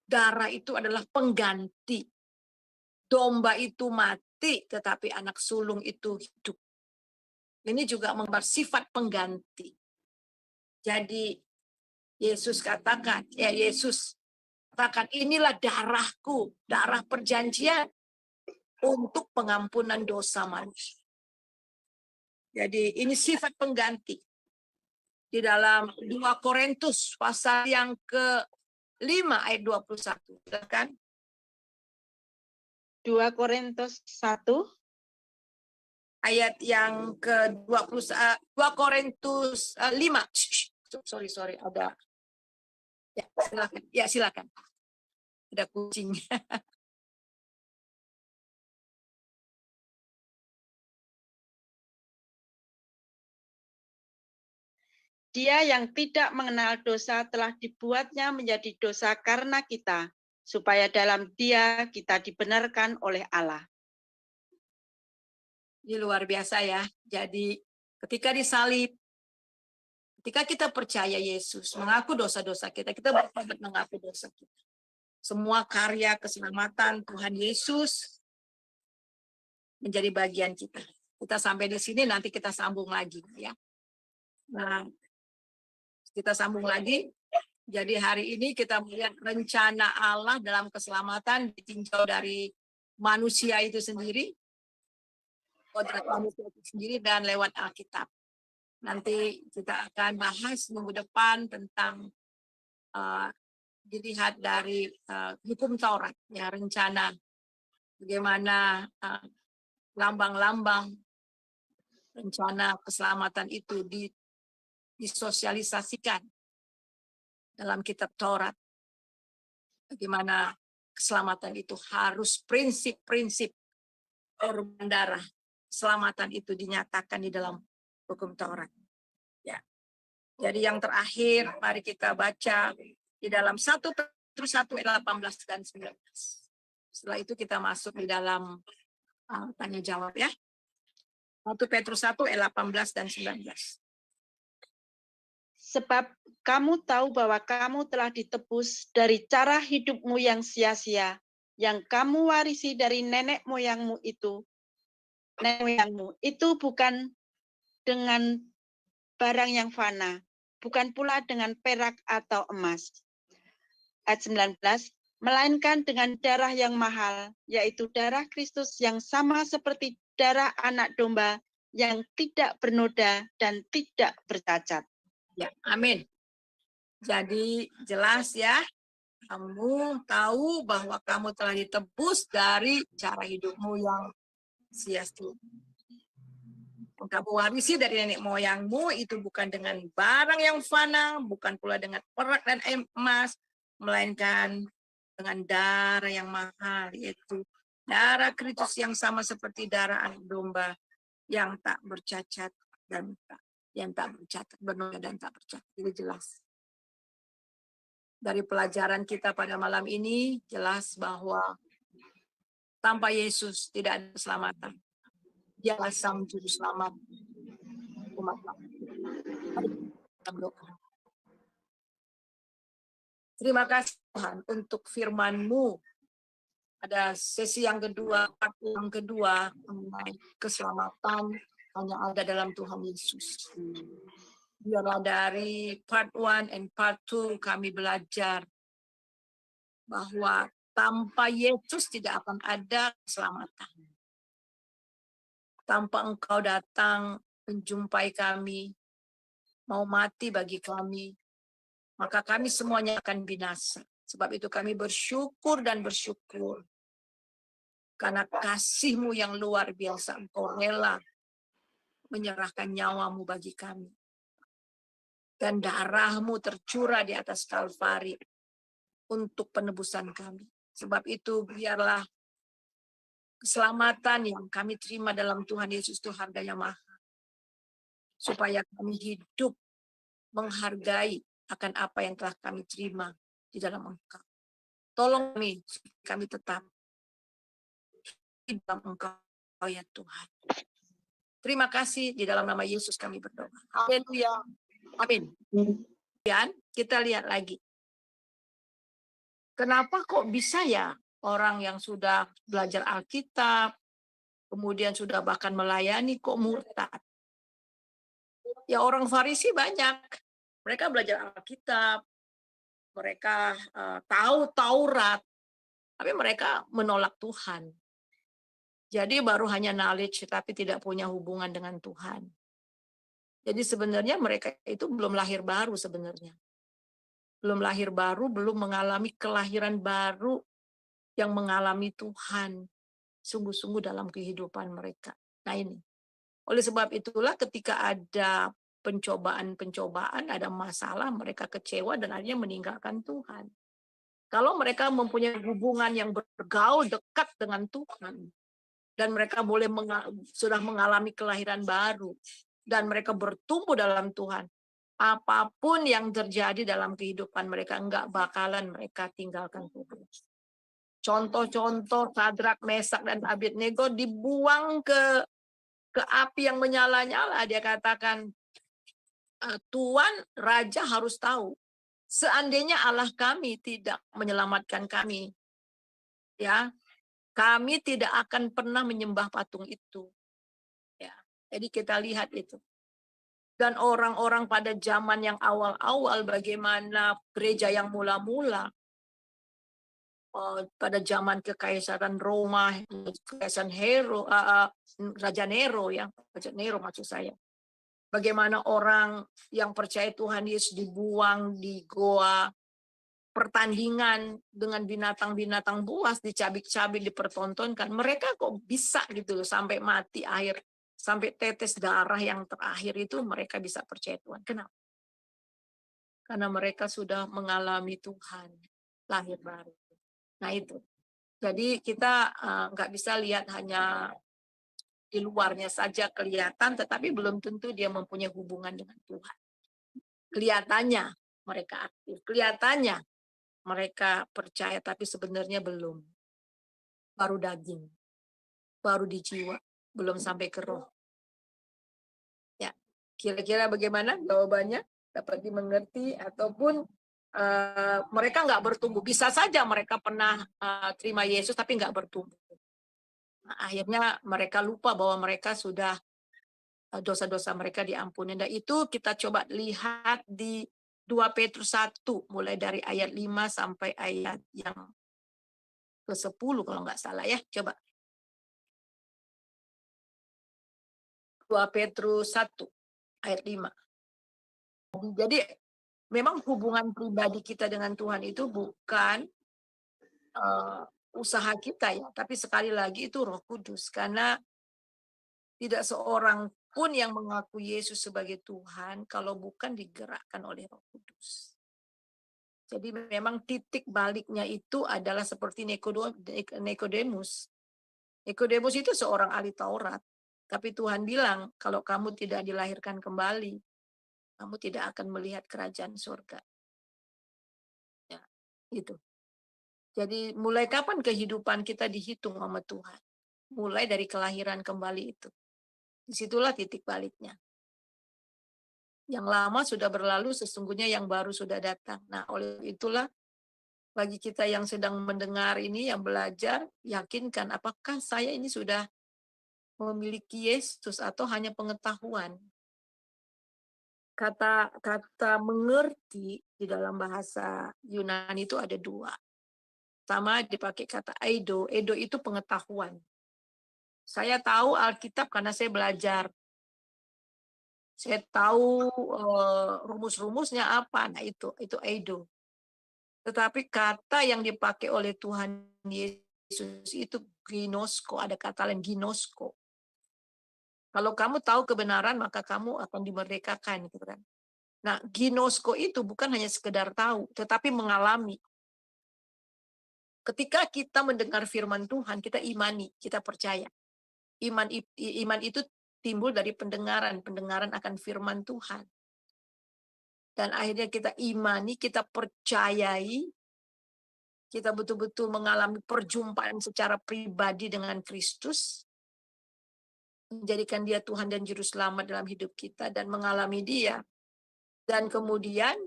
darah itu adalah pengganti. Domba itu mati, tetapi anak sulung itu hidup. Ini juga menggambar sifat pengganti. Jadi Yesus katakan, inilah darahku, darah perjanjian untuk pengampunan dosa manusia. Jadi ini sifat pengganti. Di dalam 2 Korintus pasal yang ke-5 ayat 21. Kan? 2 Korintus 1 ayat yang ke-20, 2 Korintus 5. Sorry, ada. Ya, silakan. Ada kucing. Dia yang tidak mengenal dosa telah dibuatnya menjadi dosa karena kita, supaya dalam Dia kita dibenarkan oleh Allah. Ini luar biasa ya. Jadi ketika disalib, ketika kita percaya Yesus, mengaku dosa-dosa kita bertobat mengaku dosa kita. Semua karya keselamatan Tuhan Yesus menjadi bagian kita. Kita sampai di sini, nanti kita sambung lagi ya. Nah, kita sambung lagi. Jadi hari ini kita melihat rencana Allah dalam keselamatan ditinjau dari manusia itu sendiri, kodrat manusia itu sendiri, dan lewat Alkitab. Nanti kita akan bahas minggu depan tentang dilihat dari hukum Taurat, ya, rencana bagaimana lambang-lambang rencana keselamatan itu disosialisasikan dalam kitab Taurat. Bagaimana keselamatan itu harus prinsip-prinsip korban darah. Keselamatan itu dinyatakan di dalam hukum Taurat. Ya. Jadi yang terakhir, mari kita baca di dalam 1 Petrus 1 ayat 18 dan 19. Setelah itu kita masuk di dalam tanya jawab ya. 1 Petrus 1 ayat 18 dan 19. Sebab kamu tahu bahwa kamu telah ditebus dari cara hidupmu yang sia-sia, yang kamu warisi dari nenek moyangmu itu. Nenek moyangmu itu bukan dengan barang yang fana, bukan pula dengan perak atau emas. Ayat 19, melainkan dengan darah yang mahal, yaitu darah Kristus yang sama seperti darah anak domba yang tidak bernoda dan tidak bercacat. Ya, amin. Jadi jelas ya, kamu tahu bahwa kamu telah ditebus dari cara hidupmu yang sia-sia. Kamu warisi dari nenek moyangmu itu bukan dengan barang yang fana, bukan pula dengan perak dan emas, melainkan dengan darah yang mahal, yaitu darah Kristus yang sama seperti darah anak domba yang tak bercacat dan yang tak bercacat, bernoda dan tak bercacat. Itu jelas. Dari pelajaran kita pada malam ini jelas bahwa tanpa Yesus tidak ada keselamatan. Dialah sang juru selamat umat Allah. Terima kasih Tuhan untuk firman-Mu. Ada sesi yang kedua, part yang kedua mengenai keselamatan hanya ada dalam Tuhan Yesus. Biarlah dari part 1 and part 2 kami belajar bahwa tanpa Yesus tidak akan ada keselamatan. Tanpa Engkau datang menjumpai kami, mau mati bagi kami, maka kami semuanya akan binasa. Sebab itu kami bersyukur dan bersyukur. Karena kasih-Mu yang luar biasa, Engkau rela menyerahkan nyawa-Mu bagi kami. Dan darah-Mu tercurah di atas Kalvari untuk penebusan kami. Sebab itu biarlah keselamatan yang kami terima dalam Tuhan Yesus itu harganya mahal. Supaya kami hidup menghargai akan apa yang telah kami terima di dalam Engkau. Tolong kami tetap di dalam Engkau ya Tuhan. Terima kasih, di dalam nama Yesus kami berdoa. Haleluya. Amin. Kemudian kita lihat lagi. Kenapa kok bisa ya orang yang sudah belajar Alkitab, kemudian sudah bahkan melayani kok murtad? Ya orang Farisi banyak. Mereka belajar Alkitab, mereka tahu Taurat, tapi mereka menolak Tuhan. Jadi baru hanya knowledge, tapi tidak punya hubungan dengan Tuhan. Jadi sebenarnya mereka itu belum lahir baru sebenarnya. Belum lahir baru, belum mengalami kelahiran baru yang mengalami Tuhan sungguh-sungguh dalam kehidupan mereka. Nah ini. Oleh sebab itulah ketika ada pencobaan-pencobaan, ada masalah, mereka kecewa dan akhirnya meninggalkan Tuhan. Kalau mereka mempunyai hubungan yang bergaul dekat dengan Tuhan, dan mereka sudah mengalami kelahiran baru, dan mereka bertumbuh dalam Tuhan, apapun yang terjadi dalam kehidupan mereka, enggak bakalan mereka tinggalkan Tuhan. Contoh-contoh Sadrak, Mesak, dan Abednego dibuang ke api yang menyala-nyala. Dia katakan, Tuhan Raja harus tahu, seandainya Allah kami tidak menyelamatkan kami, ya, Kami tidak akan pernah menyembah patung itu. Ya, jadi kita lihat itu. Dan orang-orang pada zaman yang awal-awal, bagaimana gereja yang mula-mula, pada zaman kekaisaran Roma, kekaisaran Raja Nero, ya, Raja Nero maksud saya. Bagaimana orang yang percaya Tuhan Yesus dibuang di goa, pertandingan dengan binatang-binatang buas, dicabik-cabik, dipertontonkan. Mereka kok bisa gitu loh, sampai mati akhir, sampai tetes darah yang terakhir itu mereka bisa percaya Tuhan. Kenapa? Karena mereka sudah mengalami Tuhan, lahir baru. Nah itu. Jadi kita nggak bisa lihat hanya di luarnya saja kelihatan, tetapi belum tentu dia mempunyai hubungan dengan Tuhan. Kelihatannya mereka aktif, kelihatannya mereka percaya, tapi sebenarnya belum. Baru daging, baru di jiwa, belum sampai ke roh. Ya, kira-kira bagaimana jawabannya? Dapat dimengerti ataupun mereka nggak bertumbuh. Bisa saja mereka pernah terima Yesus tapi nggak bertumbuh. Nah, akhirnya mereka lupa bahwa mereka sudah dosa-dosa mereka diampuni. Dan itu kita coba lihat di 2 Petrus 1, mulai dari ayat 5 sampai ayat yang ke-10 kalau nggak salah ya. Coba. 2 Petrus 1 ayat 5. Jadi memang hubungan pribadi kita dengan Tuhan itu bukan usaha kita ya, tapi sekali lagi itu Roh Kudus, karena tidak seorang pun yang mengaku Yesus sebagai Tuhan kalau bukan digerakkan oleh Roh Kudus. Jadi memang titik baliknya itu adalah seperti Nikodemus. Nikodemus itu seorang ahli Taurat, tapi Tuhan bilang kalau kamu tidak dilahirkan kembali, kamu tidak akan melihat kerajaan surga. Ya, gitu. Jadi mulai kapan kehidupan kita dihitung sama Tuhan? Mulai dari kelahiran kembali itu. Disitulah titik baliknya. Yang lama sudah berlalu, sesungguhnya yang baru sudah datang. Nah, oleh itulah bagi kita yang sedang mendengar ini, yang belajar, yakinkan apakah saya ini sudah memiliki Yesus atau hanya pengetahuan. Kata mengerti di dalam bahasa Yunani itu ada dua. Pertama dipakai kata eido. Eido itu pengetahuan. Saya tahu Alkitab karena saya belajar. Saya tahu rumus-rumusnya apa. Nah itu eido. Tetapi kata yang dipakai oleh Tuhan Yesus itu ginosko. Ada kata lain ginosko. Kalau kamu tahu kebenaran maka kamu akan dimerdekakan. Gitu kan. Nah ginosko itu bukan hanya sekedar tahu, tetapi mengalami. Ketika kita mendengar firman Tuhan, kita imani, kita percaya. Iman itu timbul dari pendengaran akan firman Tuhan. Dan akhirnya kita imani, kita percayai, kita betul-betul mengalami perjumpaan secara pribadi dengan Kristus, menjadikan dia Tuhan dan Juru Selamat dalam hidup kita, dan mengalami dia. Dan kemudian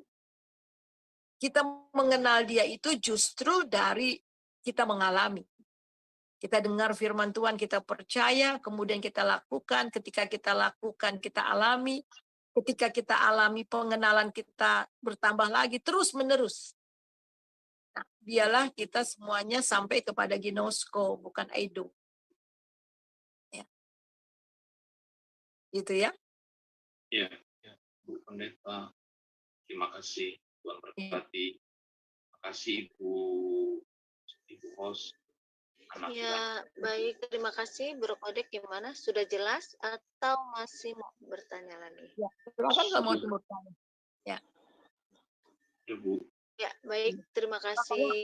kita mengenal dia itu justru dari kita mengalami. Kita dengar firman Tuhan, kita percaya, kemudian kita lakukan. Ketika kita lakukan, kita alami. Ketika kita alami, pengenalan kita bertambah lagi, terus-menerus. Nah, biarlah kita semuanya sampai kepada ginosko, bukan eido. Ya. Gitu ya. Ya, Bu Pendeta. Terima kasih, Tuhan berkati. Terima kasih Ibu host. Ya, baik. Terima kasih. Bro Kodek gimana? Sudah jelas atau masih mau bertanya lagi? Ya, silakan kalau mau bertanya. Ya. Ya, Bu. Ya, baik. Terima kasih.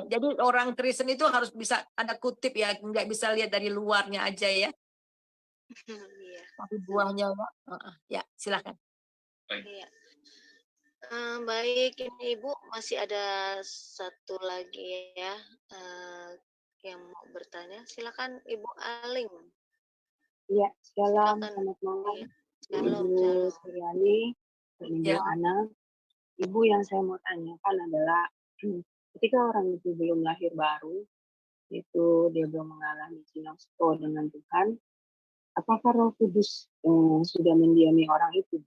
Jadi orang Kristen itu harus bisa ada kutip ya, nggak bisa lihat dari luarnya aja ya. Iya. Tapi buahnya ya, silakan. Iya. Baik, ini Ibu masih ada satu lagi ya yang mau bertanya. Silakan Ibu Aling. Ya, shalom, Silakan. selamat malam. Ya. Shalom, Ibu shalom. Suryani, Ibu Ya. Ana. Ibu, yang saya mau tanyakan adalah ketika orang itu belum lahir baru, itu dia belum mengalami sinosto dengan Tuhan, apakah Roh Kudus sudah mendiami orang itu?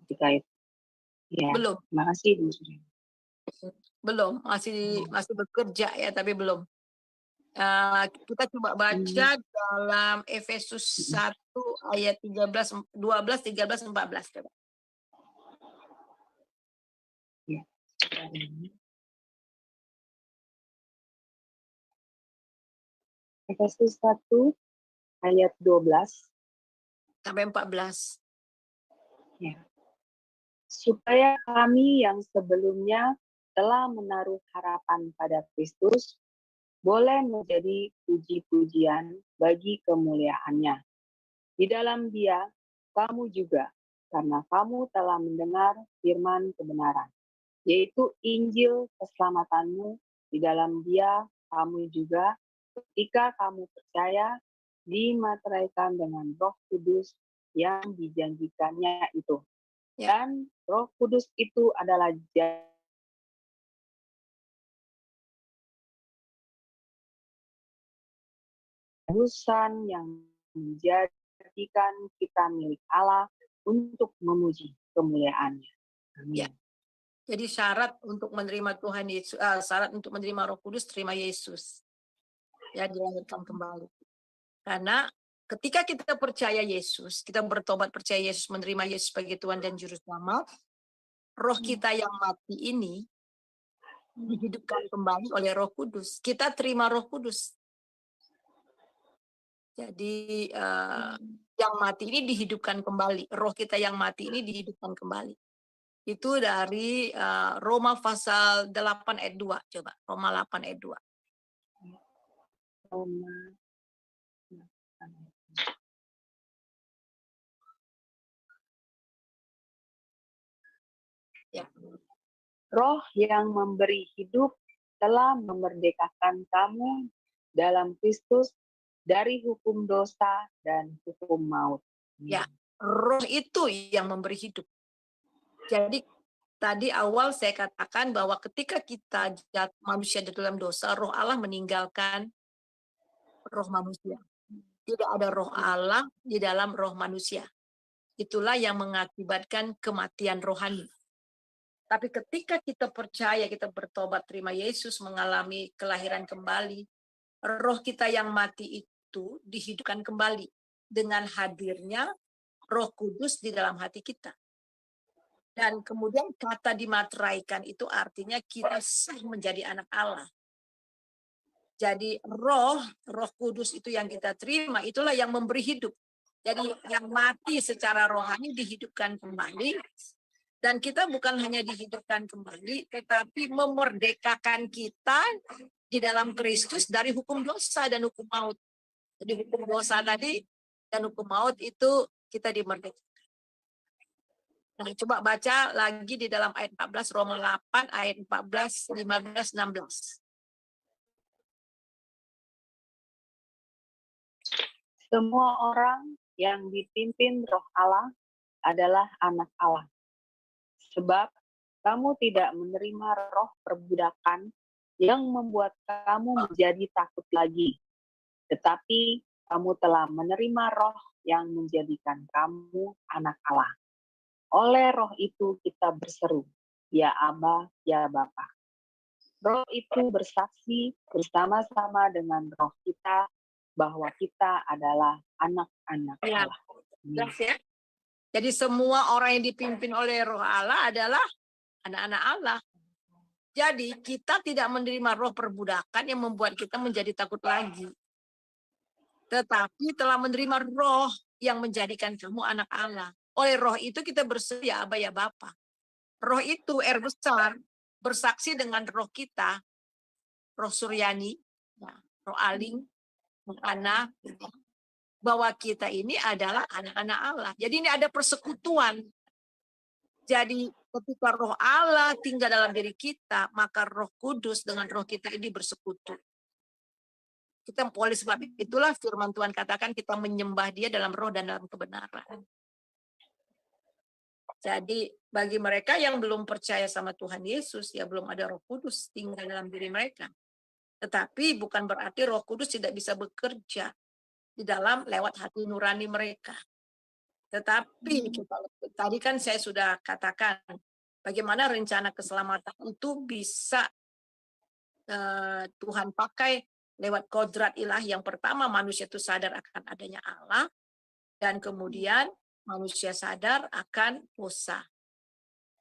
Ketika itu. Ya, Belum, terima kasih Bu Suryani. belum, masih bekerja ya, tapi belum. Kita coba baca dalam Efesus 1 ayat 13, 12, 13, 14 coba. Ya. Efesus 1 ayat 12 sampai 14. ya. Supaya kami yang sebelumnya telah menaruh harapan pada Kristus boleh menjadi puji-pujian bagi kemuliaannya. Di dalam Dia kamu juga, karena kamu telah mendengar firman kebenaran, yaitu Injil keselamatanmu. Di dalam Dia kamu juga, ketika kamu percaya, dimateraikan dengan Roh Kudus yang dijanjikannya itu. Ya. Dan Roh Kudus itu adalah jalusan yang menjadikan kita milik Allah untuk memuji kemuliaannya. Amin. Ya. Jadi syarat untuk menerima Tuhan Yesus, syarat untuk menerima Roh Kudus, terima Yesus. Ya, dilahirkan kembali. Karena ketika kita percaya Yesus, kita bertobat percaya Yesus, menerima Yesus sebagai Tuhan dan Juru Selamat, roh kita yang mati ini dihidupkan kembali oleh Roh Kudus. Kita terima Roh Kudus. Jadi yang mati ini dihidupkan kembali. Roh kita yang mati ini dihidupkan kembali. Itu dari Roma pasal 8 ayat 2. Coba, Roma 8 ayat 2. Ya. Roh yang memberi hidup telah memerdekakan kamu dalam Kristus dari hukum dosa dan hukum maut. Ya, roh itu yang memberi hidup. Jadi tadi awal saya katakan bahwa ketika kita manusia di dalam dosa, roh Allah meninggalkan roh manusia. Tidak ada roh Allah di dalam roh manusia. Itulah yang mengakibatkan kematian rohani. Tapi ketika kita percaya, kita bertobat, terima Yesus, mengalami kelahiran kembali, roh kita yang mati itu dihidupkan kembali dengan hadirnya Roh Kudus di dalam hati kita. Dan kemudian kata dimateraikan itu artinya kita sah menjadi anak Allah. Jadi Roh Kudus itu yang kita terima, itulah yang memberi hidup. Jadi yang mati secara rohani dihidupkan kembali. Dan kita bukan hanya dihidupkan kembali, tetapi memerdekakan kita di dalam Kristus dari hukum dosa dan hukum maut. Jadi hukum dosa tadi dan hukum maut itu kita dimerdekakan. Nah, coba baca lagi di dalam ayat 14, Roma 8, ayat 14, 15, 16. Semua orang yang dipimpin Roh Allah adalah anak Allah. Sebab kamu tidak menerima roh perbudakan yang membuat kamu menjadi takut lagi. Tetapi kamu telah menerima roh yang menjadikan kamu anak Allah. Oleh roh itu kita berseru, ya Aba, ya Bapa. Roh itu bersaksi bersama-sama dengan roh kita bahwa kita adalah anak-anak Allah. Jelas ya? Jadi semua orang yang dipimpin oleh roh Allah adalah anak-anak Allah. Jadi kita tidak menerima roh perbudakan yang membuat kita menjadi takut lagi. Tetapi telah menerima roh yang menjadikan kamu anak Allah. Oleh roh itu kita berseru ya Aba ya Bapa. Roh itu besar bersaksi dengan roh kita, roh Suryani, roh Aling, roh Ana, bahwa kita ini adalah anak-anak Allah. Jadi ini ada persekutuan. Jadi ketika roh Allah tinggal dalam diri kita, maka Roh Kudus dengan roh kita ini bersekutu. Kita oleh sebab itulah firman Tuhan katakan kita menyembah Dia dalam roh dan dalam kebenaran. Jadi bagi mereka yang belum percaya sama Tuhan Yesus, ya belum ada Roh Kudus tinggal dalam diri mereka. Tetapi bukan berarti Roh Kudus tidak bisa bekerja di dalam lewat hati nurani mereka. Tetapi tadi kan saya sudah katakan bagaimana rencana keselamatan itu bisa Tuhan pakai lewat kodrat ilahi. Yang pertama, manusia itu sadar akan adanya Allah, dan kemudian manusia sadar akan dosa.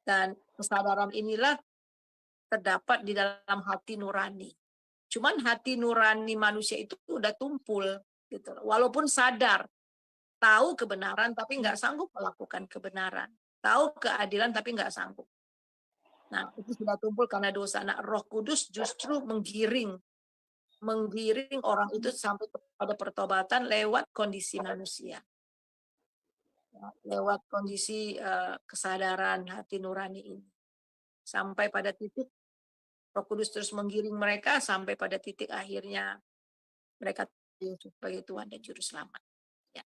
Dan kesadaran inilah terdapat di dalam hati nurani. Cuman hati nurani manusia itu udah tumpul, gitu. Walaupun sadar, tahu kebenaran tapi nggak sanggup melakukan kebenaran, tahu keadilan tapi nggak sanggup. Nah, itu sudah tumpul karena dosa. Nah, Roh Kudus justru menggiring orang itu sampai kepada pertobatan lewat kondisi manusia, lewat kondisi kesadaran hati nurani ini, sampai pada titik Roh Kudus terus menggiring mereka sampai pada titik akhirnya mereka sebagai Tuhan dan Juru Selamat. Ya.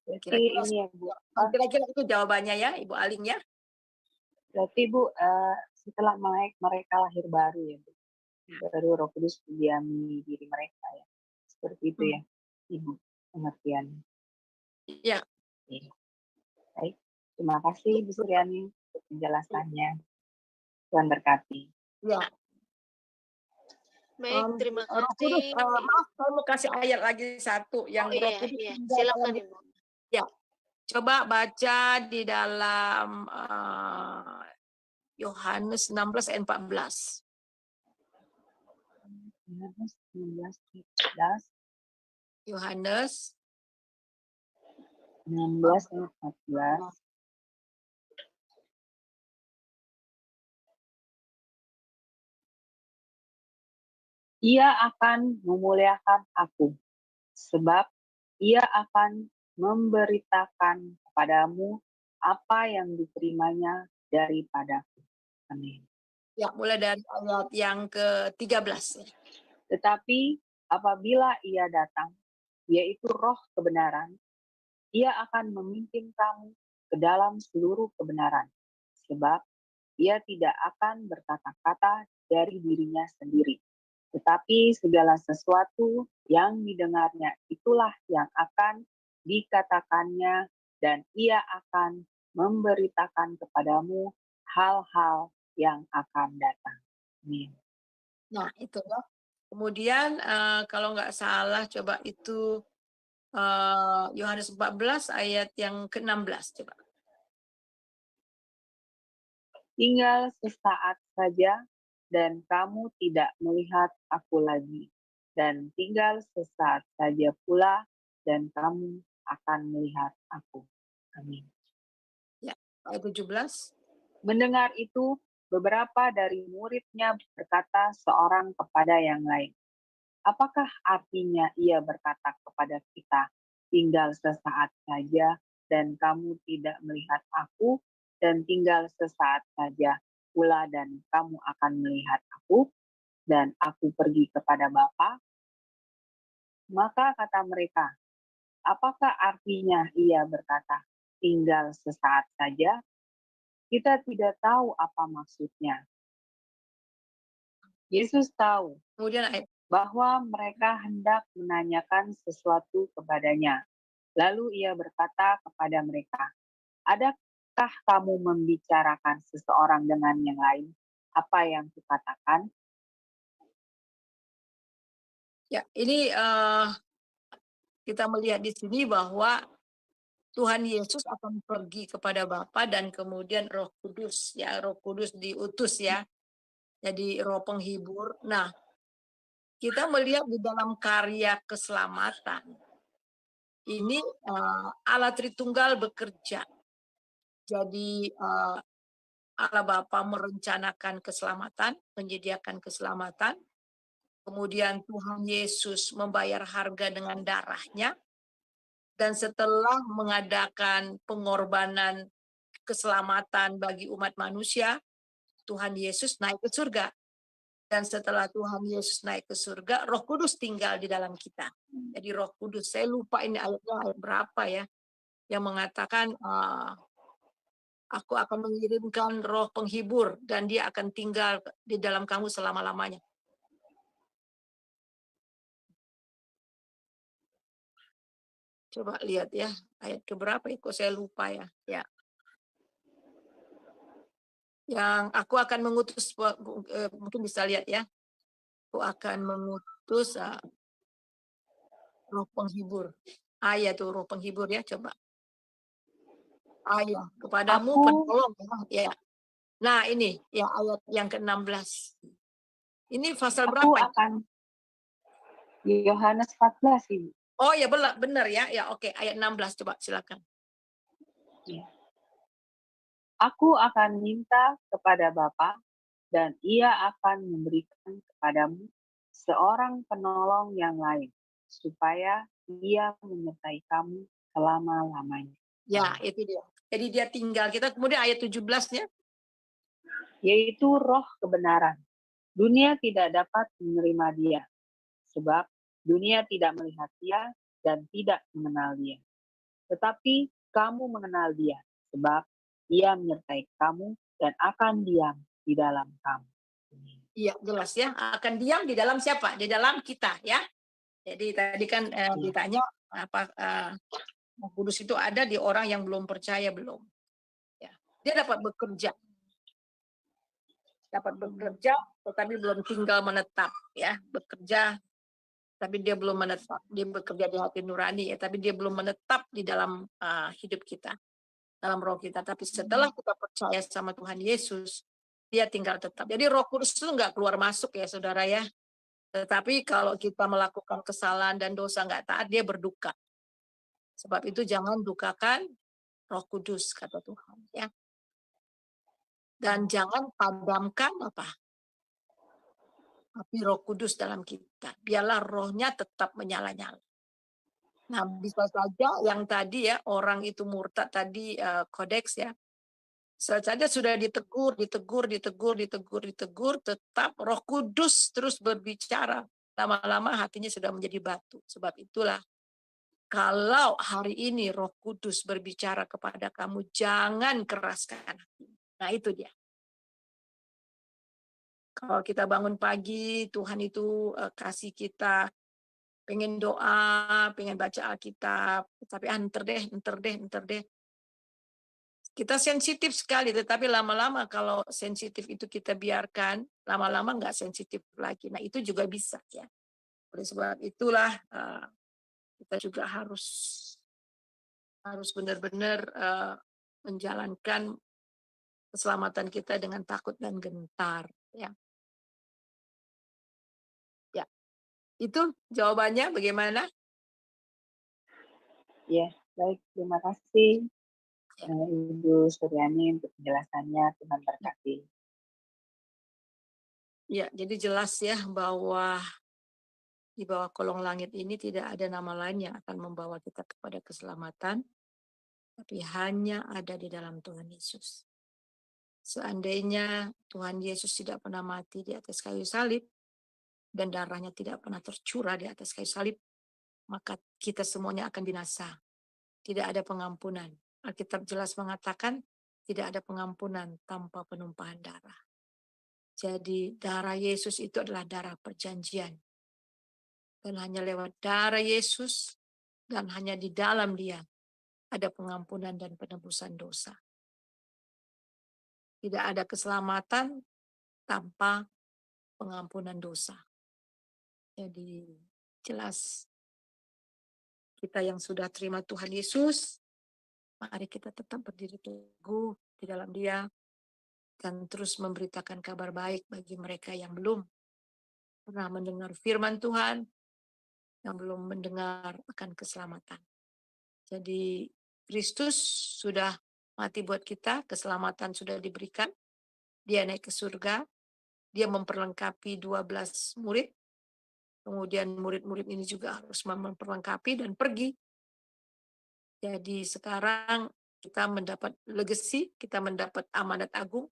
Berarti ini ya Bu. Kira-kira itu jawabannya ya, Ibu Aling ya. Berarti Bu, setelah mereka lahir baru ya Bu, baru Roh Kudus mendiami diri mereka ya. Seperti itu ya, Ibu, pengertiannya. Ya. Baik, terima kasih Bu Suryani untuk penjelasannya. Tuhan berkati. Ya. Baik, terima Roh Kudus, kasih. maaf, saya mau kasih ayat lagi satu yang Roh Kudus. Iya. Silakan Ibu. Ya, coba baca di dalam Yohanes 16 ayat 14. Yohanes 16 ayat 14. Yohanes 16 ayat 14. Ia akan memuliakan aku, sebab ia akan memberitakan kepadamu apa yang diterimanya daripadaku. Amin. Ya, mulai dari ayat yang ke-13. Tetapi apabila ia datang, yaitu Roh kebenaran, ia akan memimpin kamu ke dalam seluruh kebenaran, sebab ia tidak akan berkata-kata dari dirinya sendiri. Tetapi segala sesuatu yang didengarnya itulah yang akan dikatakannya, dan ia akan memberitakan kepadamu hal-hal yang akan datang. Amin. Nah, itu ya. Kemudian kalau nggak salah coba itu Yohanes 14 ayat yang ke-16 coba. Tinggal sesaat saja dan kamu tidak melihat aku lagi, dan tinggal sesaat saja pula dan kamu akan melihat aku. Amin. Ya, ayat 17. Mendengar itu, beberapa dari muridnya berkata seorang kepada yang lain, apakah artinya ia berkata kepada kita, tinggal sesaat saja dan kamu tidak melihat aku, dan tinggal sesaat saja pula dan kamu akan melihat aku, dan aku pergi kepada Bapa? Maka kata mereka, apakah artinya ia berkata, tinggal sesaat saja? Kita tidak tahu apa maksudnya. Yesus tahu Kemudian ayat bahwa mereka hendak menanyakan sesuatu kepadanya. Lalu ia berkata kepada mereka, adakah kamu membicarakan seseorang dengan yang lain? Apa yang kukatakan? ya, ini kita melihat di sini bahwa Tuhan Yesus akan pergi kepada Bapa dan kemudian Roh Kudus, ya, Roh Kudus diutus ya. Jadi Roh penghibur. Nah, kita melihat di dalam karya keselamatan ini Allah Tritunggal bekerja. Jadi Allah Bapa merencanakan keselamatan, menyediakan keselamatan. Kemudian Tuhan Yesus membayar harga dengan darahnya. Dan setelah mengadakan pengorbanan keselamatan bagi umat manusia, Tuhan Yesus naik ke surga. Dan setelah Tuhan Yesus naik ke surga, Roh Kudus tinggal di dalam kita. Jadi Roh Kudus, saya lupa ini ayatnya ayat berapa ya, yang mengatakan aku akan mengirimkan Roh penghibur dan dia akan tinggal di dalam kamu selama-lamanya. Coba lihat ya, ayat keberapa ya? Kok saya lupa ya? Ya. Yang aku akan mengutus, mungkin bisa lihat ya. Aku akan mengutus roh penghibur. Ya tuh roh penghibur ya, coba. Ya, kepadamu Aku penolong. Ya. Nah ini ya ayat yang ke-16. Ini pasal berapa? akan Yohanes 14, Ibu. Oh ya benar ya. Ya oke, ayat 16 coba silakan. Ya. Aku akan minta kepada Bapa dan Ia akan memberikan kepadamu seorang penolong yang lain, supaya Ia menyertai kamu selama-lamanya. Ya, itu dia. Jadi dia tinggal kita. Kemudian ayat 17-nya. Yaitu roh kebenaran. Dunia tidak dapat menerima dia, sebab dunia tidak melihat dia dan tidak mengenal dia. Tetapi kamu mengenal dia, sebab ia menyertai kamu dan akan diam di dalam kamu. Iya, jelas ya. Akan diam di dalam siapa? Di dalam kita ya. Jadi tadi kan ditanya apa Roh Kudus itu ada di orang yang belum percaya belum. Ya. Dia dapat bekerja. Tetapi belum tinggal menetap ya. Bekerja tapi dia belum menetap. Dia bekerja di hati nurani ya, tapi dia belum menetap di dalam hidup kita, dalam roh kita. Tapi setelah kita percaya sama Tuhan Yesus, dia tinggal tetap. Jadi Roh Kudus itu nggak keluar masuk ya saudara ya. Tetapi kalau kita melakukan kesalahan dan dosa nggak taat, dia berduka. Sebab itu jangan dukakan Roh Kudus, kata Tuhan ya. Dan jangan padamkan api Roh Kudus dalam kita. Biarlah rohnya tetap menyala-nyala. Nah, bisa saja yang tadi ya, orang itu murtad tadi kodeks ya. Saja sudah ditegur, tetap Roh Kudus terus berbicara. Lama-lama hatinya sudah menjadi batu. Sebab itulah, kalau hari ini Roh Kudus berbicara kepada kamu, jangan keraskan hati. Nah, itu dia. Kalau kita bangun pagi, Tuhan itu kasih kita pengen doa, pengen baca Alkitab, tapi ntar deh. Kita sensitif sekali, tetapi lama-lama kalau sensitif itu kita biarkan, lama-lama nggak sensitif lagi. Nah, itu juga bisa ya. Oleh sebab itulah kita juga harus benar-benar menjalankan keselamatan kita dengan takut dan gentar ya. Ya. Itu jawabannya bagaimana? Ya, baik, terima kasih Ibu Suryani untuk penjelasannya. Tuhan berkati. Ya, jadi jelas ya bahwa di bawah kolong langit ini tidak ada nama lain yang akan membawa kita kepada keselamatan, tapi hanya ada di dalam Tuhan Yesus. Seandainya Tuhan Yesus tidak pernah mati di atas kayu salib, dan darahnya tidak pernah tercurah di atas kayu salib, maka kita semuanya akan binasa. Tidak ada pengampunan. Alkitab jelas mengatakan tidak ada pengampunan tanpa penumpahan darah. Jadi darah Yesus itu adalah darah perjanjian. Dan hanya lewat darah Yesus dan hanya di dalam dia ada pengampunan dan penebusan dosa. Tidak ada keselamatan tanpa pengampunan dosa. Jadi jelas kita yang sudah terima Tuhan Yesus, mari kita tetap berdiri teguh di dalam dia dan terus memberitakan kabar baik bagi mereka yang belum pernah mendengar firman Tuhan, yang belum mendengar akan keselamatan. Jadi Kristus sudah mati buat kita, keselamatan sudah diberikan, dia naik ke surga, dia memperlengkapi 12 murid, kemudian murid-murid ini juga harus memperlengkapi dan pergi. Jadi sekarang kita mendapat legacy, kita mendapat amanat agung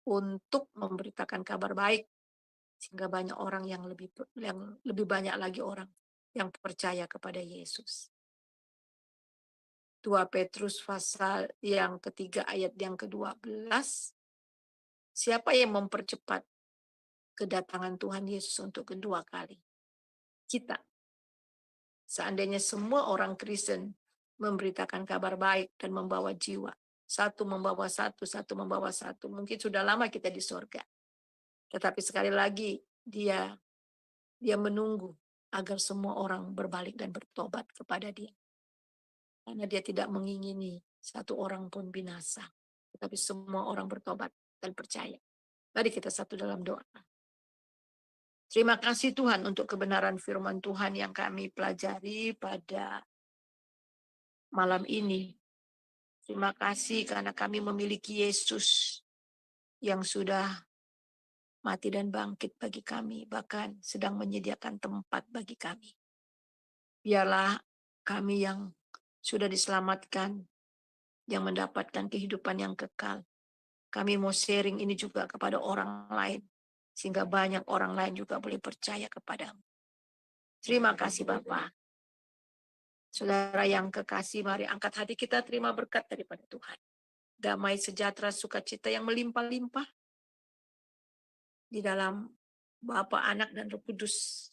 untuk memberitakan kabar baik sehingga banyak orang yang lebih banyak lagi orang yang percaya kepada Yesus. 2 Petrus pasal yang ketiga ayat yang ke-12. Siapa yang mempercepat kedatangan Tuhan Yesus untuk kedua kali? Kita. Seandainya semua orang Kristen memberitakan kabar baik dan membawa jiwa. Satu membawa satu, satu membawa satu. Mungkin sudah lama kita di surga. Tetapi sekali lagi dia menunggu agar semua orang berbalik dan bertobat kepada dia. Karena dia tidak mengingini satu orang pun binasa. Tetapi semua orang bertobat dan percaya. Mari kita satu dalam doa. Terima kasih Tuhan untuk kebenaran firman Tuhan yang kami pelajari pada malam ini. Terima kasih karena kami memiliki Yesus yang sudah mati dan bangkit bagi kami, bahkan sedang menyediakan tempat bagi kami. Biarlah kami yang sudah diselamatkan, yang mendapatkan kehidupan yang kekal. Kami mau sharing ini juga kepada orang lain, sehingga banyak orang lain juga boleh percaya kepadamu. Terima kasih Bapa. Saudara yang kekasih, mari angkat hati kita terima berkat daripada Tuhan. Damai, sejahtera, sukacita yang melimpah-limpah di dalam Bapa, Anak, dan Roh Kudus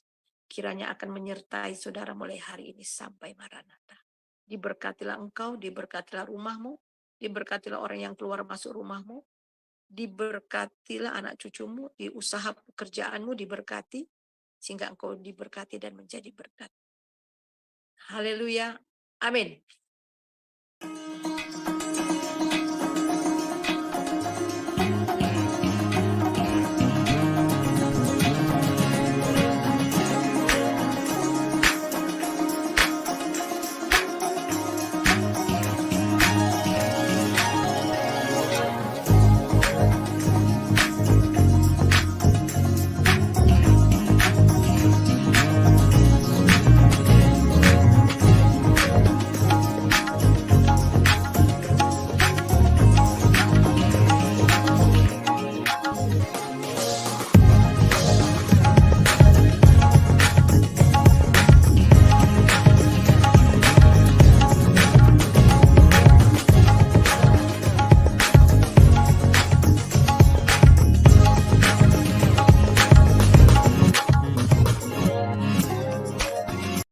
kiranya akan menyertai saudara mulai hari ini sampai Maranatha. Diberkatilah engkau, diberkatilah rumahmu, diberkatilah orang yang keluar masuk rumahmu, diberkatilah anak cucumu, di usaha pekerjaanmu diberkati, sehingga engkau diberkati dan menjadi berkat. Haleluya. Amin.